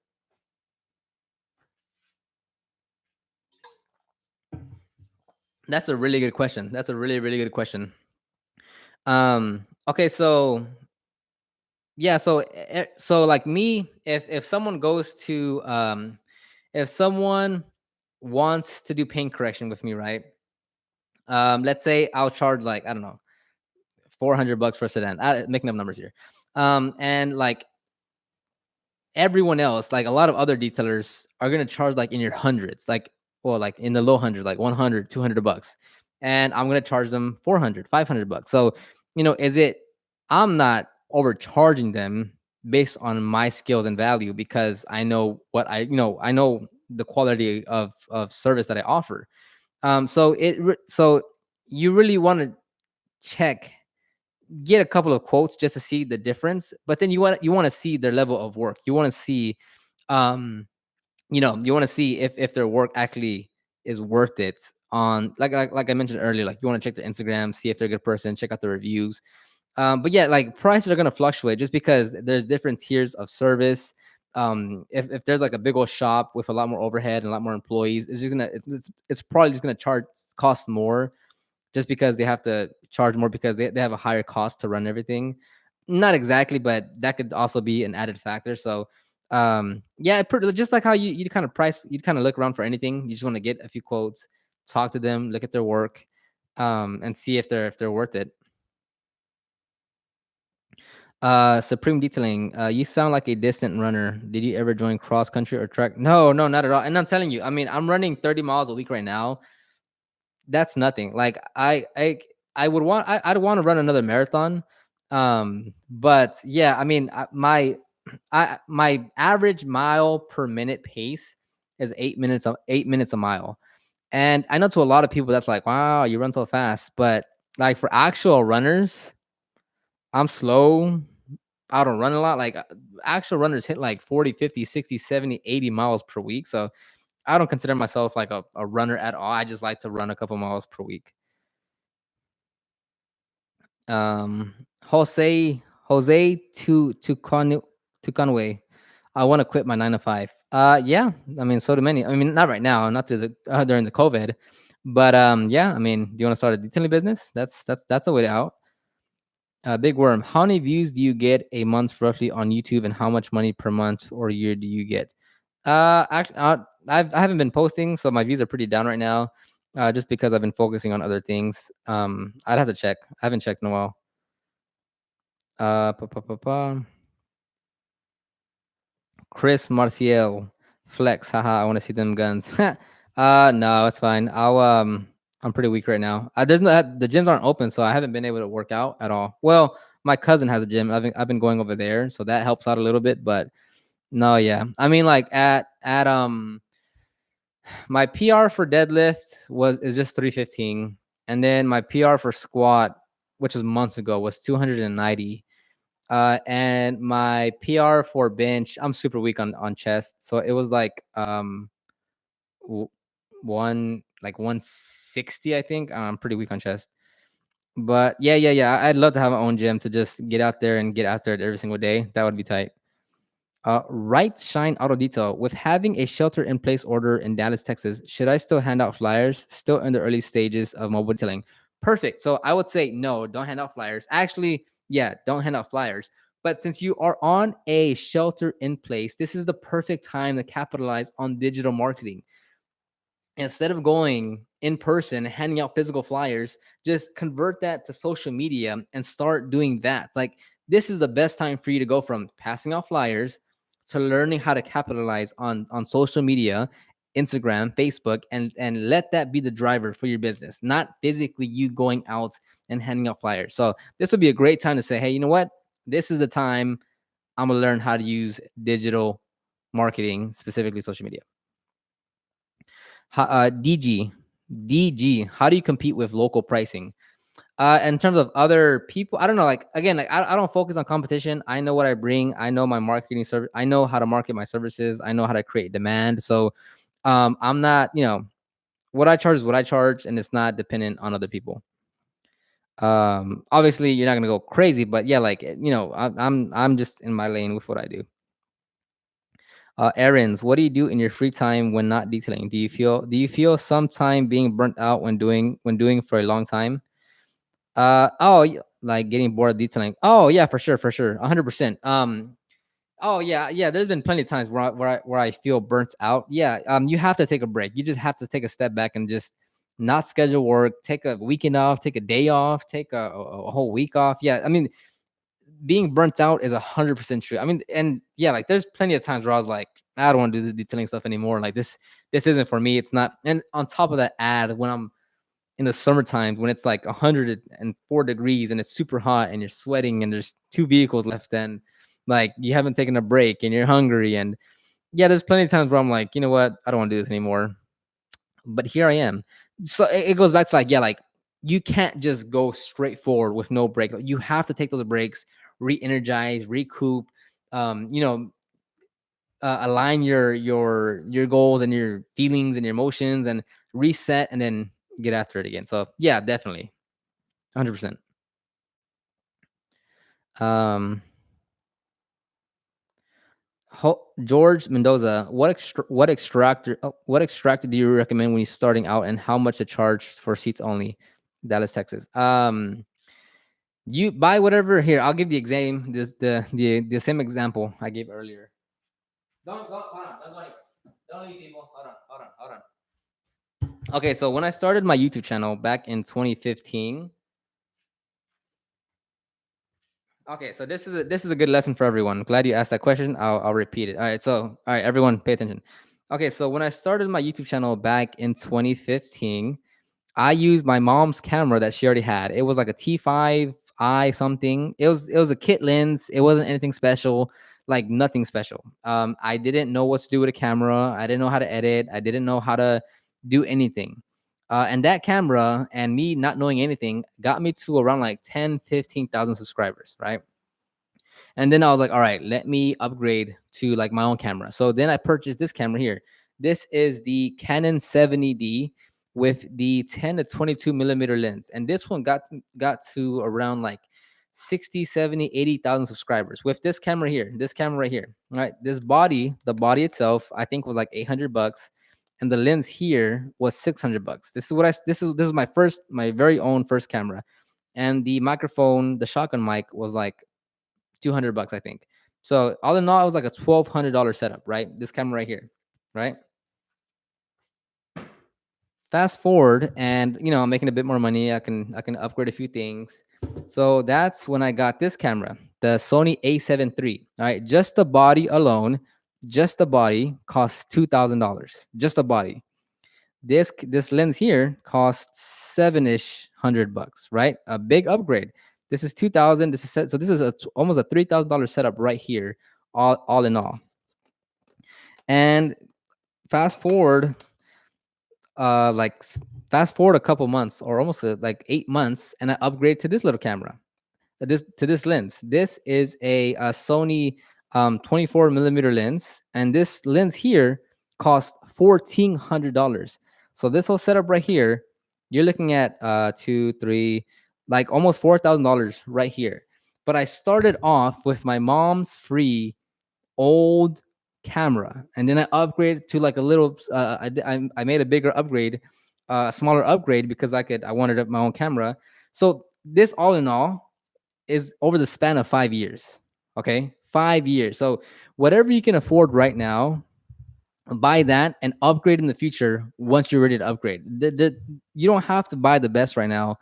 That's a really good question. That's a really, really good question. Okay, so yeah, so like me, if someone goes to if someone wants to do paint correction with me, right? Let's say I'll charge like I don't know, $400 for a sedan. Making up numbers here. And like everyone else, like a lot of other detailers are gonna charge like in your hundreds, like or like in the low hundreds, like 100, $200, and I'm gonna charge them 400, $500. So is it? I'm not overcharging them based on my skills and value because I know I know the quality of service that I offer. So you really want to check, get a couple of quotes just to see the difference, but then you want to see their level of work. You want to see, um, you want to see if their work actually is worth it. On like I mentioned earlier, like you want to check their Instagram, see if they're a good person, check out the reviews. But yeah, like prices are gonna fluctuate just because there's different tiers of service. If there's like a big old shop with a lot more overhead and a lot more employees, it's probably just gonna charge cost more just because they have to charge more because they have a higher cost to run everything. Not exactly, but that could also be an added factor. So, yeah, just like how you kind of price, you kind of look around for anything. You just want to get a few quotes, talk to them, look at their work, and see if they're worth it. Supreme Detailing. You sound like a distant runner. Did you ever join cross country or track? No, no, not at all. And I'm telling you, I mean, I'm running 30 miles a week right now. That's nothing. Like I would want I'd want to run another marathon. But yeah, I mean, my average mile per minute pace is 8 minutes 8 minutes a mile. And I know to a lot of people that's like, wow, you run so fast. But like for actual runners, I'm slow. I don't run a lot. Like actual runners hit like 40, 50, 60, 70, 80 miles per week. So I don't consider myself like a runner at all. I just like to run a couple miles per week. Um, Jose to Conway. I want to quit my 9 to 5. Yeah. I mean, so do many. I mean, not right now, not through during the COVID, but yeah. I mean, do you want to start a detailing business? That's a way out. Big Worm. How many views do you get a month roughly on YouTube, and how much money per month or year do you get? Actually, I haven't been posting, so my views are pretty down right now. Just because I've been focusing on other things. I'd have to check. I haven't checked in a while. Pa, pa, pa, pa. Chris Martial, flex. Haha, I want to see them guns. No, it's fine. I'm pretty weak right now. There's no the gyms aren't open, so I haven't been able to work out at all. Well, my cousin has a gym. I've been going over there, so that helps out a little bit. But no, yeah. I mean, like at my PR for deadlift is just 315, and then my PR for squat, which was months ago, was 290. And my PR for bench, I'm super weak on chest, so it was like w- one like 160, I think. I'm pretty weak on chest, but yeah, yeah, yeah. I'd love to have my own gym to just get out there and get after it every single day. That would be tight. Right Shine Auto Detail. With having a shelter in place order in Dallas, Texas, should I still hand out flyers? Still in the early stages of mobile detailing. Perfect. So I would say no, don't hand out flyers. Actually, yeah, don't hand out flyers. But since you are on a shelter in place, this is the perfect time to capitalize on digital marketing. Instead of going in person handing out physical flyers, just convert that to social media and start doing that. Like, this is the best time for you to go from passing out flyers to learning how to capitalize on social media, Instagram, Facebook, and let that be the driver for your business, not physically you going out and handing out flyers. So this would be a great time to say, hey, you know what, this is the time I'm gonna learn how to use digital marketing, specifically social media. DG, how do you compete with local pricing? In terms of other people, I don't know. Like, again, like I don't focus on competition. I know what I bring. I know my marketing service. I know how to market my services. I know how to create demand. So, I'm not, what I charge is what I charge, and it's not dependent on other people. Obviously, you're not gonna go crazy, but yeah, like, I'm just in my lane with what I do. Errands. What do you do in your free time when not detailing? Do you feel some time being burnt out when doing for a long time? Like getting bored of detailing. Oh yeah, for sure, 100%. Oh yeah, yeah. There's been plenty of times where I feel burnt out. Yeah. You have to take a break. You just have to take a step back and just not schedule work. Take a weekend off. Take a day off. Take a whole week off. Yeah. I mean, being burnt out is 100% true. I mean, and yeah, like there's plenty of times where I was like, I don't want to do this detailing stuff anymore. Like this isn't for me. It's not. And on top of that, when I'm in the summertime, when it's like 104 degrees and it's super hot and you're sweating and there's two vehicles left and like you haven't taken a break and you're hungry, and yeah, there's plenty of times where I'm like, you know what, I don't want to do this anymore. But here I am. So it goes back to like, yeah, like you can't just go straight forward with no break. Like, you have to take those breaks, re-energize, recoup, um, you know, align your goals and your feelings and your emotions, and reset, and then get after it again. So yeah, definitely, 100%. Um, George Mendoza, what extractor do you recommend when you're starting out, and how much to charge for seats only? Dallas, Texas. You buy whatever here. I'll give the exam. The same example I gave earlier. Don't go. Hold on. Don't go anywhere. Don't leave, people. Hold on. Hold on. Hold on. Okay, so when I started my YouTube channel back in 2015. Okay, so this is a good lesson for everyone. Glad you asked that question. I'll repeat it. All right, so all right, everyone, pay attention. Okay, so when I started my YouTube channel back in 2015, I used my mom's camera that she already had. It was like a T5i something. It was a kit lens. It wasn't anything special, like nothing special. I didn't know what to do with a camera. I didn't know how to edit. I didn't know how to do anything. And that camera and me not knowing anything got me to around like 10, 15,000 subscribers, right? And then I was like, all right, let me upgrade to like my own camera. So then I purchased this camera here. This is the Canon 70D with the 10 to 22 millimeter lens. And this one got to around like 60, 70, 80,000 subscribers with this camera here, this camera right here. All right. This body, the body itself, I think was like $800. And the lens here was $600. This is my very own first camera. And the microphone, the shotgun mic was like $200, I think. So all in all, it was like a $1,200 setup, right? This camera right here, right? Fast forward, and I'm making a bit more money. I can upgrade a few things. So that's when I got this camera, the Sony A7 III. All right, just the body alone, just the body costs $2,000. Just the body. This lens here costs $700, right? A big upgrade. This is 2,000. This is almost a $3,000 setup right here, all in all. And fast forward, like fast forward a couple months or almost like 8 months, and I upgrade to this little camera, to this lens. This is a Sony 24 millimeter lens, and this lens here costs $1,400. So this whole setup right here, you're looking at two, three, like almost $4,000 right here. But I started off with my mom's free old camera, and then I upgraded to like a little. I made a bigger upgrade, a smaller upgrade because I wanted my own camera. So this all in all is over the span of 5 years. Okay, 5 years. So whatever you can afford right now, buy that and upgrade in the future once you're ready to upgrade. You don't have to buy the best right now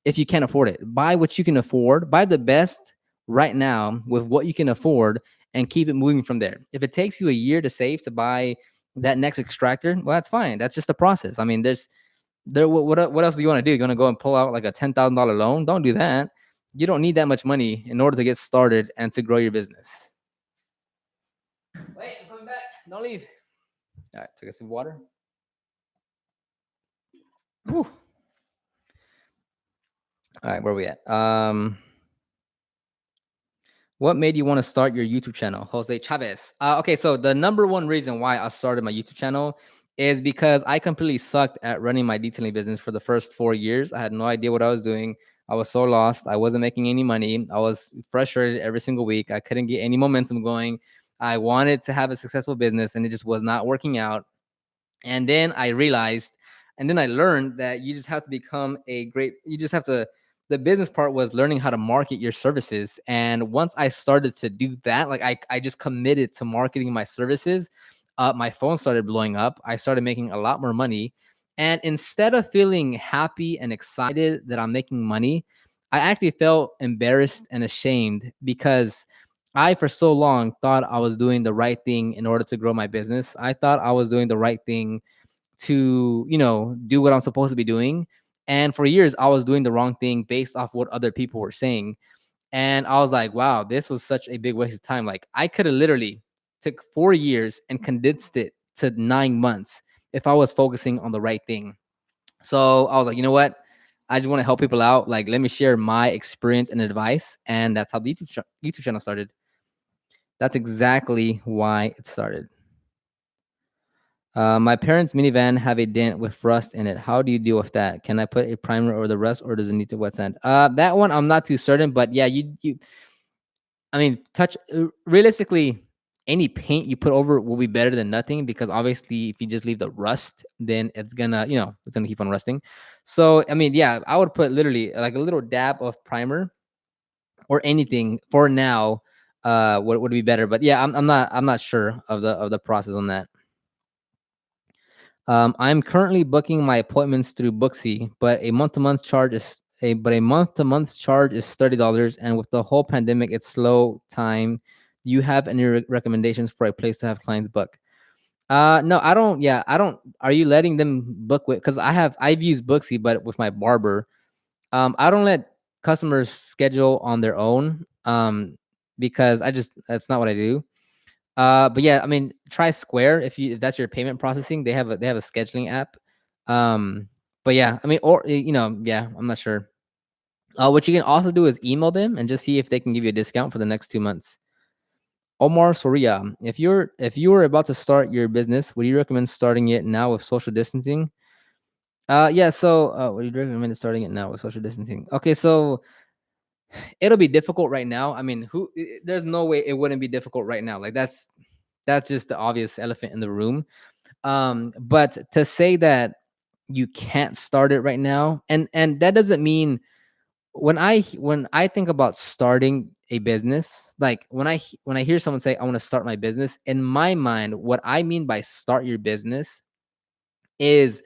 if you can't afford it. Buy what you can afford. Buy the best right now with what you can afford and keep it moving from there. If it takes you a year to save to buy that next extractor, well, that's fine. That's just the process. I mean, what else do you want to do? You want to go and pull out like a $10,000 loan? Don't do that. You don't need that much money in order to get started and to grow your business. Wait, I'm coming back. Don't leave. All right, took a sip of water. Whew. All right, where are we at? What made you want to start your YouTube channel? Jose Chavez. Okay, so the number one reason why I started my YouTube channel is because I completely sucked at running my detailing business for the first 4 years. I had no idea what I was doing. I was so lost. I wasn't making any money. I was frustrated every single week. I couldn't get any momentum going. I wanted to have a successful business and it just was not working out. And then I realized, and then I learned that you just have to become you just have to, the business part was learning how to market your services. And once I started to do that, like I just committed to marketing my services, my phone started blowing up. I started making a lot more money. And instead of feeling happy and excited that I'm making money, I actually felt embarrassed and ashamed because I, for so long, thought I was doing the right thing in order to grow my business. I thought I was doing the right thing to, do what I'm supposed to be doing. And for years, I was doing the wrong thing based off what other people were saying. And I was like, wow, this was such a big waste of time. Like I could have literally took 4 years and condensed it to 9 months if I was focusing on the right thing. So I was like, you know what? I just want to help people out. Like, let me share my experience and advice. And that's how the YouTube channel started. That's exactly why it started. My parents' minivan have a dent with rust in it. How do you deal with that? Can I put a primer over the rust, or does it need to wet sand? That one I'm not too certain, but yeah, I mean, realistically, any paint you put over it will be better than nothing, because obviously if you just leave the rust, then it's gonna, it's gonna keep on rusting. So I mean, yeah, I would put literally like a little dab of primer or anything for now. Would be better, but yeah, I'm not sure of the process on that. I'm currently booking my appointments through Booksy, but a month to month charge is $30, and with the whole pandemic, it's slow time. Do you have any recommendations for a place to have clients book? No, I don't. Yeah, I don't. Are you letting them book with? Because I've used Booksy, but with my barber, I don't let customers schedule on their own. Because that's not what I do. But yeah, I mean, try Square if that's your payment processing. They have a scheduling app. Um, but yeah, I mean, or yeah, I'm not sure. What you can also do is email them and just see if they can give you a discount for the next 2 months. Omar Soria, if you were about to start your business, would you recommend starting it now with social distancing? Yeah. So, would you recommend starting it now with social distancing? Okay, so it'll be difficult right now. I mean, there's no way it wouldn't be difficult right now. Like that's just the obvious elephant in the room. But to say that you can't start it right now, and that doesn't mean, when I think about starting a business, like when I hear someone say I want to start my business, in my mind, what I mean by start your business is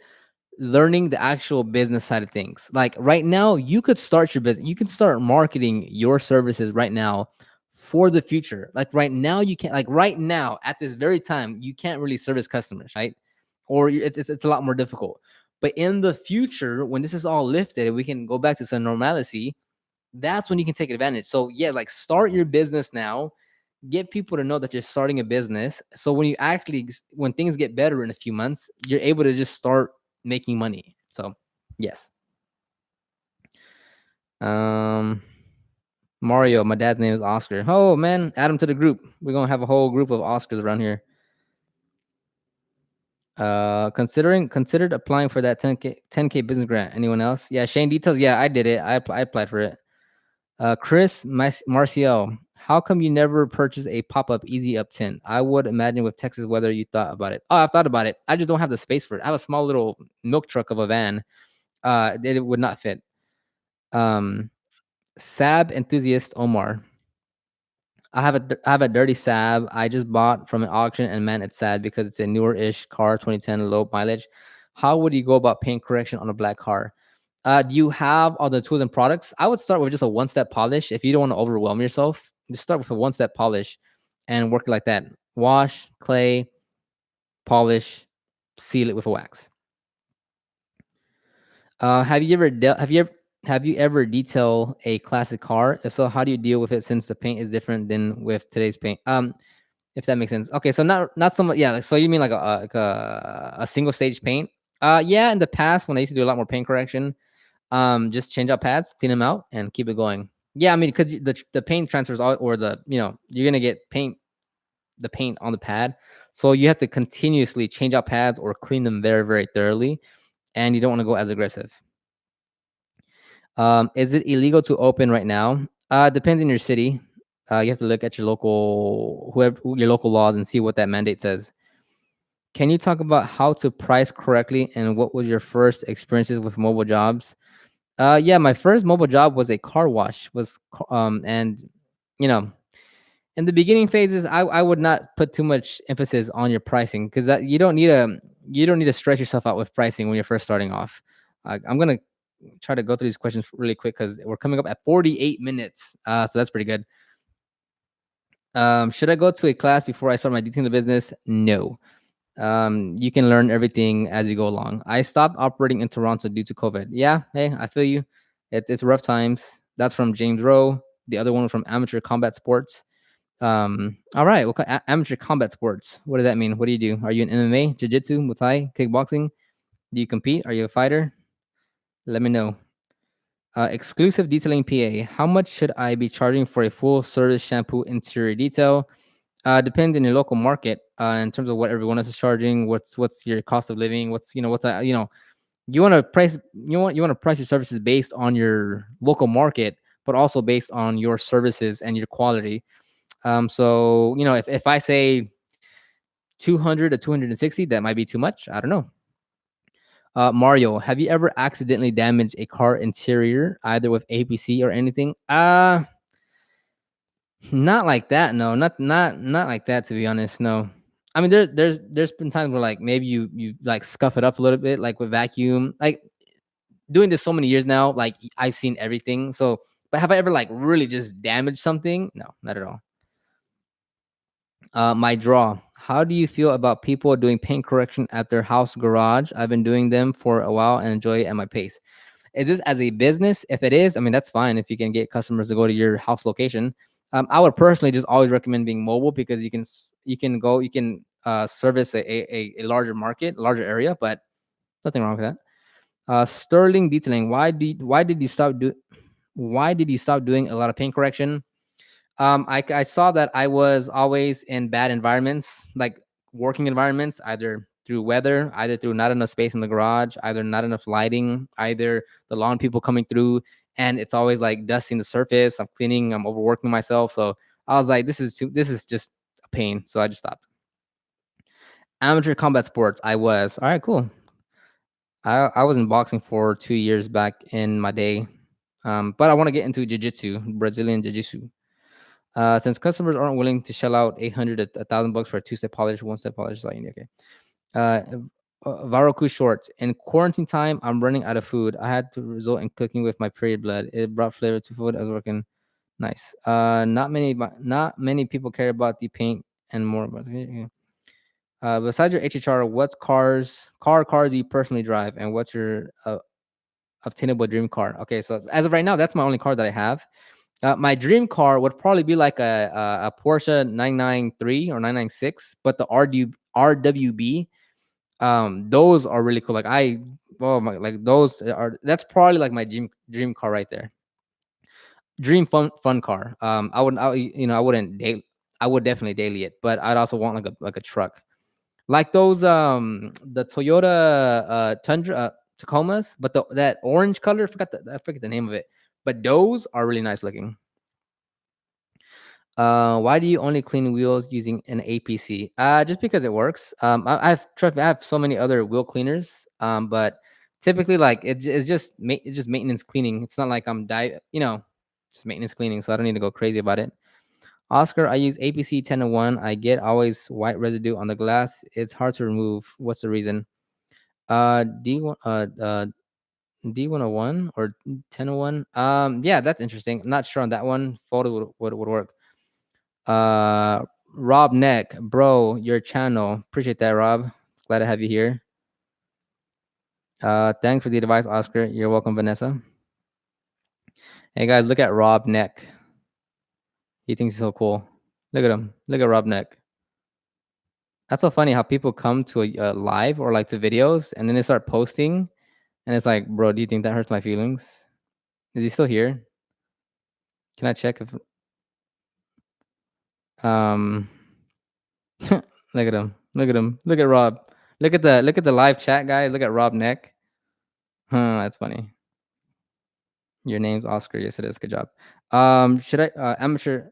learning the actual business side of things. Like right now, you could start your business. You can start marketing your services right now for the future. Like right now, you can't. Like right now, at this very time, you can't really service customers, right? Or it's a lot more difficult. But in the future, when this is all lifted, and we can go back to some normalcy, that's when you can take advantage. So yeah, like start your business now, get people to know that you're starting a business. So when things get better in a few months, you're able to just start making money. So yes. Um Mario, my dad's name is Oscar. Oh man, add him to the group. We're gonna have a whole group of Oscars around here. Considered applying for that 10K business grant. Anyone else? Yeah, Shane details. Yeah, I did it. I applied for it. Chris Marcial, how come you never purchased a pop-up easy up tint? I would imagine with Texas weather, you thought about it. Oh, I've thought about it. I just don't have the space for it. I have a small little milk truck of a van. It would not fit. Um, Sab enthusiast Omar. I have a dirty Sab I just bought from an auction, and man, it's sad because it's a newer-ish car, 2010, low mileage. How would you go about paint correction on a black car? Do you have all the tools and products? I would start with just a one-step polish. If you don't want to overwhelm yourself, just start with a one-step polish and work it like that. Wash, clay, polish, seal it with a wax. Have you ever detail a classic car? If so, how do you deal with it since the paint is different than with today's paint? If that makes sense. Okay, so not so much. Yeah, like, so you mean like a single stage paint? Yeah. In the past, when I used to do a lot more paint correction, just change out pads, clean them out, and keep it going. Yeah, I mean, because the paint transfers all, or you're gonna get the paint on the pad, so you have to continuously change out pads or clean them very very thoroughly, and you don't want to go as aggressive. Is it illegal to open right now? Depends on your city. You have to look at your local laws and see what that mandate says. Can you talk about how to price correctly and what was your first experiences with mobile jobs? Yeah, my first mobile job was a car wash. And you know, in the beginning phases, I would not put too much emphasis on your pricing, because that you don't need to stress yourself out with pricing when you're first starting off. I'm gonna try to go through these questions really quick because we're coming up at 48 minutes. So that's pretty good. Should I go to a class before I start my detailing business? No. You can learn everything as you go along. I stopped operating in Toronto due to COVID. Yeah, hey, I feel you. It's rough times. That's from James Rowe. The other one was from Amateur Combat Sports. All right. Amateur combat sports. What does that mean? What do you do? Are you in MMA, jiu-jitsu, Muay Thai, kickboxing? Do you compete? Are you a fighter? Let me know. Exclusive detailing PA. How much should I be charging for a full service shampoo interior detail? Depends on your local market. In terms of what everyone else is charging. What's your cost of living? You want to price your services based on your local market, but also based on your services and your quality. So if I say 200 to 260, that might be too much. I don't know. Mario, have you ever accidentally damaged a car interior either with APC or anything? Not like that. No, not like that. To be honest, no. I mean, there's been times where like maybe you like scuff it up a little bit, like with vacuum. Like doing this so many years now, like I've seen everything. So, but have I ever like really just damaged something? No, not at all. My draw. How do you feel about people doing paint correction at their house garage? I've been doing them for a while and enjoy it at my pace. Is this as a business? If it is, I mean, that's fine if you can get customers to go to your house location. I would personally just always recommend being mobile because you can service a larger market, larger area, but nothing wrong with that. Sterling detailing. Why did you stop doing a lot of paint correction? I saw that I was always in bad environments, like working environments, either through weather, either through not enough space in the garage, either not enough lighting, either the lawn people coming through, and it's always like dusting the surface. I'm cleaning, I'm overworking myself. So I was like, this is just a pain. So I just stopped. Amateur combat sports. I was all right, cool. I was in boxing for 2 years back in my day, but I want to get into jiu-jitsu, Brazilian jiu-jitsu. Since customers aren't willing to shell out 800 to 1,000 bucks for a two-step polish, one-step polish, like okay. Uh, Varoku shorts. In quarantine time, I'm running out of food. I had to resort in cooking with my period blood. It brought flavor to food. I was working nice. Not many people care about the paint and more about. Besides your HHR, what cars do you personally drive, and what's your obtainable dream car? Okay, so as of right now, that's my only car that I have. My dream car would probably be like a Porsche 993 or 996, but the RWB, those are really cool. Like like those are that's probably like my dream car right there. Dream fun car. I wouldn't daily, I would definitely daily it, but I'd also want like a truck, like those the Toyota Tundra Tacomas, but that orange color, I forget the name of it, but those are really nice looking. Why do you only clean wheels using an APC? Just because it works. Trust me, I have so many other wheel cleaners. But typically, like it's just maintenance cleaning. It's not like just maintenance cleaning. So I don't need to go crazy about it. Oscar, I use APC 1001. I get always white residue on the glass. It's hard to remove. What's the reason? D1 D101 or 1001. Yeah, that's interesting. I'm not sure on that one. Photo would work. Rob Neck, bro, your channel. Appreciate that, Rob. Glad to have you here. Thanks for the advice, Oscar. You're welcome, Vanessa. Hey guys, look at Rob Neck. He thinks he's so cool. Look at him. Look at Rob Neck. That's so funny how people come to a live or like to videos and then they start posting, and it's like, bro, do you think that hurts my feelings? Is he still here? Can I check if um look at him. Look at him. Look at Rob. Look at the live chat guy. Look at Rob Neck. That's funny. Your name's Oscar. Yes, it is. Good job. Should I amateur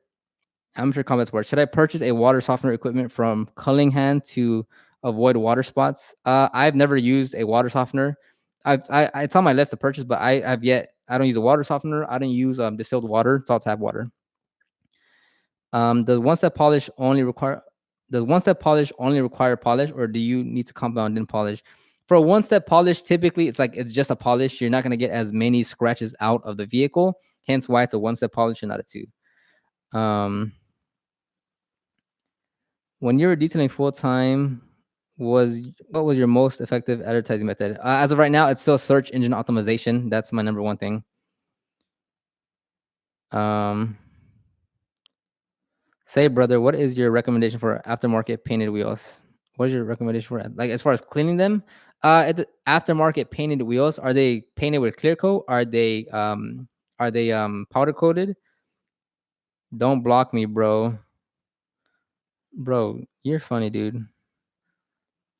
combat sports? Should I purchase a water softener equipment from Cullingham to avoid water spots? I've never used a water softener. It's on my list to purchase, but I don't use a water softener. I don't use distilled water. It's all tap water. Does one step polish only require polish, or do you need to compound and polish? For a one step polish, typically it's just a polish. You're not gonna get as many scratches out of the vehicle, hence why it's a one step polish and not a two. When you were detailing full time, what was your most effective advertising method? As of right now, it's still search engine optimization. That's my number one thing. Say, brother, what is your recommendation for aftermarket painted wheels? What is your recommendation for like as far as cleaning them? At the aftermarket painted wheels, are they painted with clear coat? Are they powder coated? Don't block me, bro. Bro, you're funny, dude.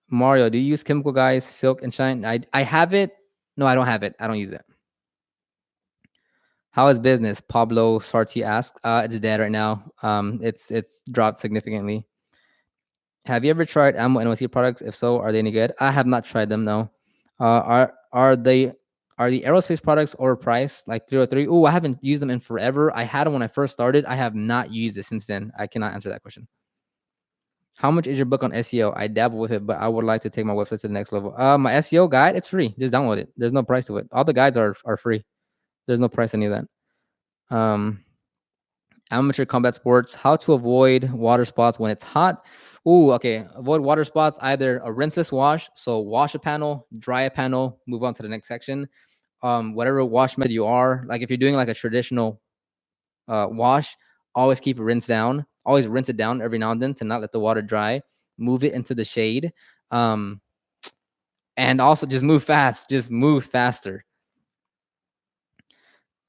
Mario, do you use Chemical Guys, Silk and Shine? I have it. No, I don't have it. I don't use it. How is business? Pablo Sarti asked. It's dead right now. It's dropped significantly. Have you ever tried Ammo NYC products? If so, are they any good? I have not tried them. No. Are the aerospace products overpriced? Like 303? Oh, I haven't used them in forever. I had them when I first started. I have not used it since then. I cannot answer that question. How much is your book on SEO? I dabble with it, but I would like to take my website to the next level. My SEO guide, it's free. Just download it. There's no price to it. All the guides are free. There's no price to any of that. Amateur combat sports. How to avoid water spots when it's hot. Ooh, okay. Avoid water spots. Either a rinseless wash. So wash a panel, dry a panel, move on to the next section. Whatever wash method you are, like if you're doing like a traditional wash, always keep it rinsed down. Always rinse it down every now and then to not let the water dry. Move it into the shade. And also just move fast. Just move faster.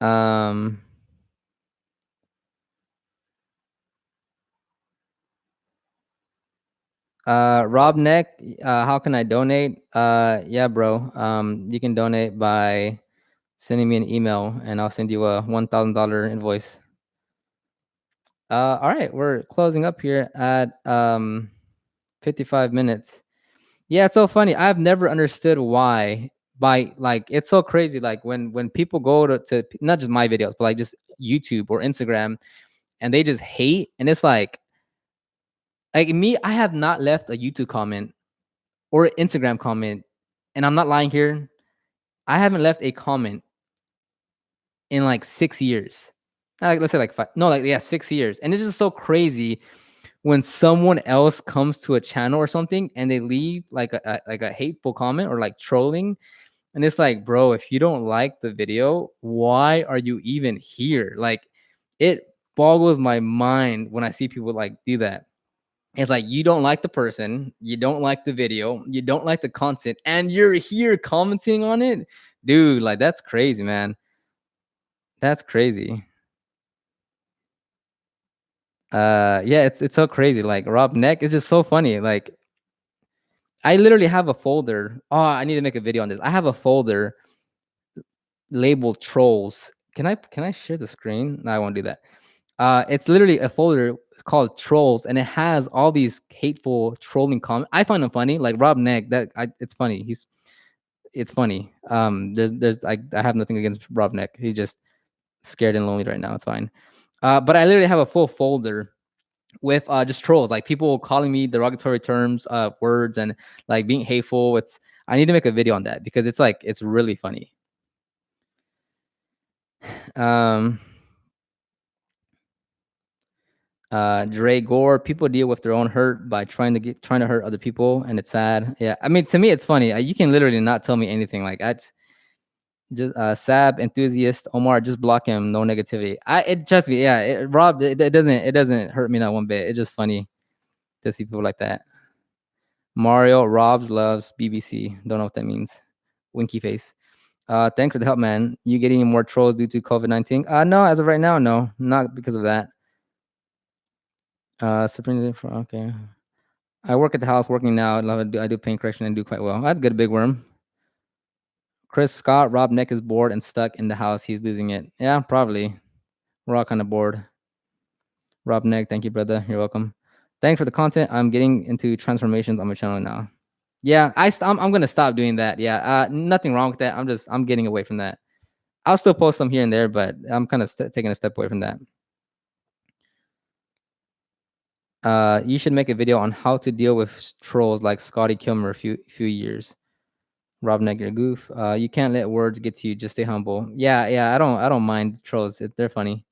Rob Neck, how can I donate? Yeah, bro. You can donate by sending me an email, and I'll send you a $1,000 invoice. All right, we're closing up here at 55 minutes. Yeah, it's so funny. I've never understood why. By like, it's so crazy. Like when people go to not just my videos, but like just YouTube or Instagram, and they just hate, and it's like me, I have not left a YouTube comment or an Instagram comment, and I'm not lying here. I haven't left a comment in like 6 years. Like, let's say like 5. No, like yeah, 6 years. And it's just so crazy when someone else comes to a channel or something and they leave like a hateful comment or like trolling. And it's like, bro, if you don't like the video, why are you even here? Like, it boggles my mind when I see people like do that. It's like you don't like the person, you don't like the video, you don't like the content, and you're here commenting on it, dude. Like that's crazy, man. That's crazy. Yeah, it's so crazy. Like Rob Neck, it's just so funny. Like I literally have a folder. Oh, I need to make a video on this. I have a folder labeled trolls. Can I share the screen? No, I won't do that. It's literally a folder called trolls, and it has all these hateful trolling comments. I find them funny. Like Rob Neck, it's funny. It's funny. I have nothing against Rob Neck. He's just scared and lonely right now. It's fine. But I literally have a full folder with just trolls, like people calling me derogatory terms, words, and like being hateful. I need to make a video on that because it's really funny. Dre Gore, people deal with their own hurt by trying to hurt other people, and it's sad. Yeah, I mean, to me, it's funny. You can literally not tell me anything. Like that's just Sab enthusiast Omar, just block him. No negativity. Trust me. Yeah, Rob, it doesn't hurt me not one bit. It's just funny to see people like that. Mario Robs loves BBC. Don't know what that means. Winky face. Thanks for the help, man. You getting any more trolls due to COVID-19? No, as of right now, no, not because of that. Supreme. Okay. I work at the house, working now. I do paint correction and do quite well. That's good, Big Worm. Chris Scott, Rob Neck is bored and stuck in the house. He's losing it. Yeah, probably. We're all kind of bored. Rob Neck, thank you, brother. You're welcome. Thanks for the content. I'm getting into transformations on my channel now. Yeah, I'm gonna stop doing that. Yeah, nothing wrong with that. I'm getting away from that. I'll still post some here and there, but I'm kind of taking a step away from that. You should make a video on how to deal with trolls like Scotty Kilmer a few years. Rob Negger goof. You can't let words get to you. Just stay humble. Yeah. I don't mind trolls. They're funny.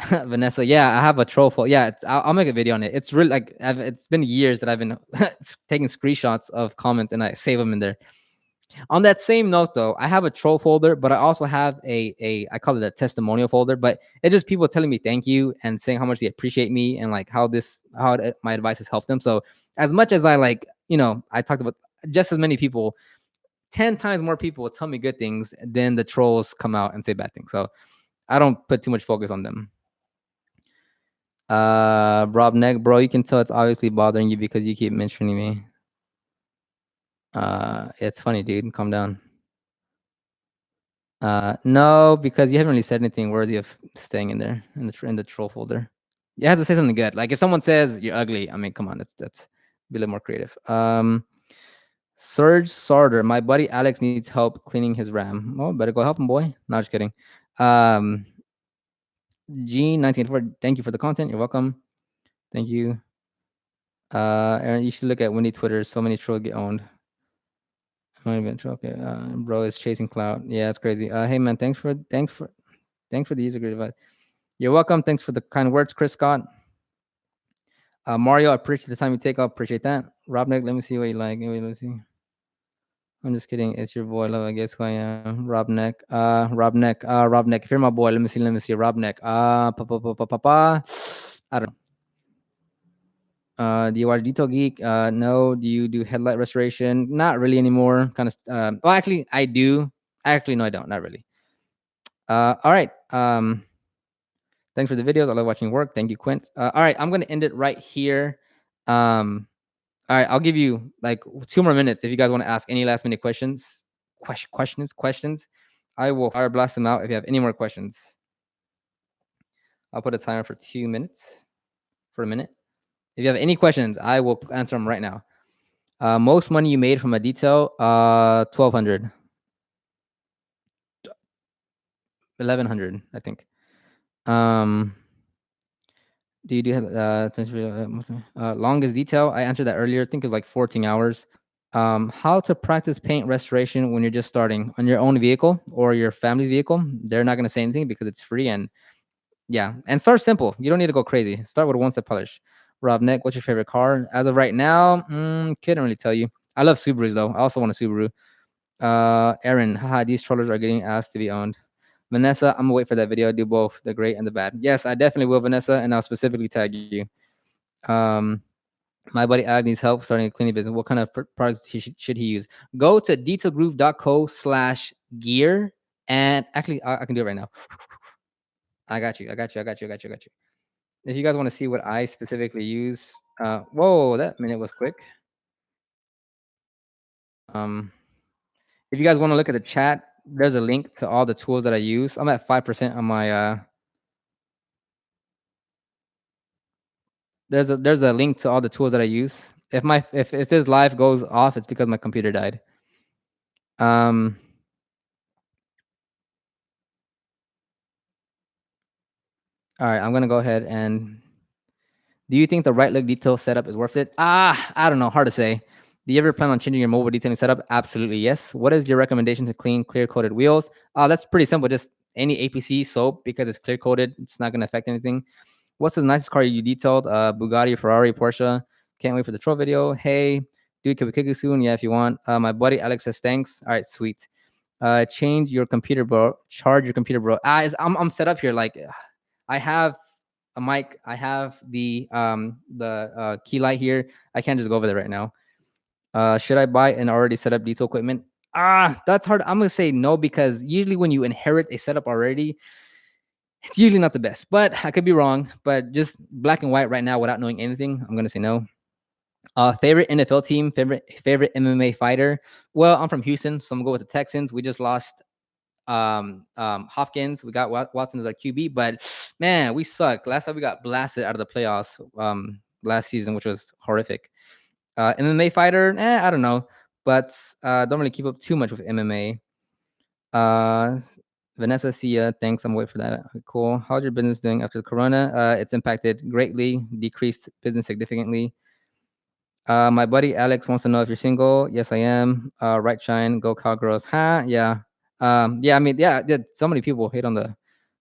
Vanessa, yeah, I have a troll folder. Yeah, I'll make a video on it. It's really like it's been years that I've been taking screenshots of comments and I save them in there. On that same note, though, I have a troll folder, but I also have I call it a testimonial folder. But it's just people telling me thank you and saying how much they appreciate me and like how my advice has helped them. So as much as I I talked about just as many people, 10 times more people will tell me good things than the trolls come out and say bad things. So I don't put too much focus on them. Rob Neck, bro, you can tell it's obviously bothering you because you keep mentioning me. It's funny, dude. Calm down. No, because you haven't really said anything worthy of staying in there in the troll folder. You have to say something good. Like if someone says you're ugly, I mean, come on, that's be a little more creative. Serge Sarder, my buddy Alex needs help cleaning his RAM. Oh, better go help him, boy. No, just kidding. Gene 1984, thank you for the content. You're welcome. Thank you. Aaron, you should look at Windy Twitter. So many trolls get owned. Okay. Bro is chasing clout. Yeah, it's crazy. Hey man, thanks for the user group advice. You're welcome. Thanks for the kind words, Chris Scott. Mario, I appreciate the time you take. I appreciate that. Robnik, let me see what you like. Wait, let me see. I'm just kidding. It's your boy, love. I guess who I am. Robnek. Robnek. If you're my boy, let me see. Robnek. I don't know. Do you watch Detail Geek? No. Do you do headlight restoration? Not really anymore. Kind of. Well, actually, I do. Actually, no, I don't. Not really. All right. Thanks for the videos. I love watching work. Thank you, Quint. All right, I'm gonna end it right here. All right, I'll give you like 2 more minutes if you guys want to ask any last minute questions. Questions. I will fire blast them out if you have any more questions. I'll put a timer for 2 minutes. For a minute. If you have any questions, I will answer them right now. Most money you made from a detail, 1,200. 1,100, I think. Do you have longest detail? I answered that earlier. I think it's like 14 hours. How to practice paint restoration when you're just starting on your own vehicle or your family's vehicle? They're not going to say anything because it's free. And yeah, and start simple. You don't need to go crazy. Start with one step polish. Rob Nick, what's your favorite car? As of right now, couldn't really tell you. I love Subarus though. I also want a Subaru. Aaron, haha, these trollers are getting asked to be owned. Vanessa, I'm gonna wait for that video. Do both the great and the bad. Yes, I definitely will, Vanessa, and I'll specifically tag you. My buddy Ag needs help starting a cleaning business. What kind of products should he use? Go to detailgroove.co/gear. And actually, I can do it right now. I got you. If you guys want to see what I specifically use, whoa, that minute was quick. If you guys want to look at the chat, there's a link to all the tools that I use. I'm at 5% on my there's a link to all the tools that I use. If this live goes off, it's because my computer died. All right, I'm gonna go ahead and. Do you think the right leg detail setup is worth it? I don't know. Hard to say. Do you ever plan on changing your mobile detailing setup? Absolutely, yes. What is your recommendation to clean clear-coated wheels? That's pretty simple. Just any APC soap because it's clear-coated. It's not going to affect anything. What's the nicest car you detailed? Bugatti, Ferrari, Porsche. Can't wait for the troll video. Hey, dude, can we kick you soon? Yeah, if you want. My buddy Alex says thanks. All right, sweet. Change your computer, bro. Charge your computer, bro. I'm set up here. Like, I have a mic. I have the key light here. I can't just go over there right now. Should I buy an already set up detail equipment? That's hard. I'm gonna say no because usually when you inherit a setup already, it's usually not the best. But I could be wrong. But just black and white right now without knowing anything, I'm gonna say no. Favorite NFL team, favorite MMA fighter. Well, I'm from Houston, so I'm gonna go with the Texans. We just lost Hopkins. We got Watson as our QB, but man, we suck. Last time we got blasted out of the playoffs last season, which was horrific. MMA fighter, I don't know, but don't really keep up too much with MMA. Vanessa, see ya. Thanks. I'm waiting for that. Cool. How's your business doing after the corona? It's impacted greatly, decreased business significantly. My buddy Alex wants to know if you're single. Yes, I am. Right shine, go Cowgirls. Huh? Yeah. Yeah, I mean, yeah, so many people hate on the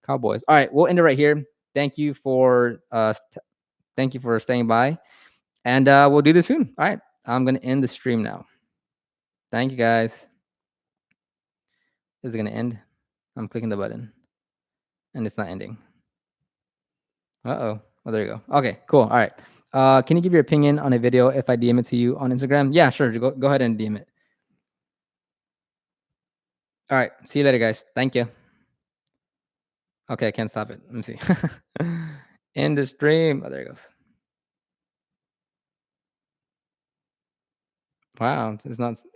Cowboys. All right, we'll end it right here. Thank you for staying by. And we'll do this soon. All right. I'm gonna end the stream now. Thank you guys. Is it gonna end? I'm clicking the button. And it's not ending. Uh-oh. Oh, there you go. Okay, cool. All right. Can you give your opinion on a video if I DM it to you on Instagram? Yeah, sure. Go ahead and DM it. All right. See you later, guys. Thank you. Okay, I can't stop it. Let me see. End the stream. Oh, there it goes. Wow, it's not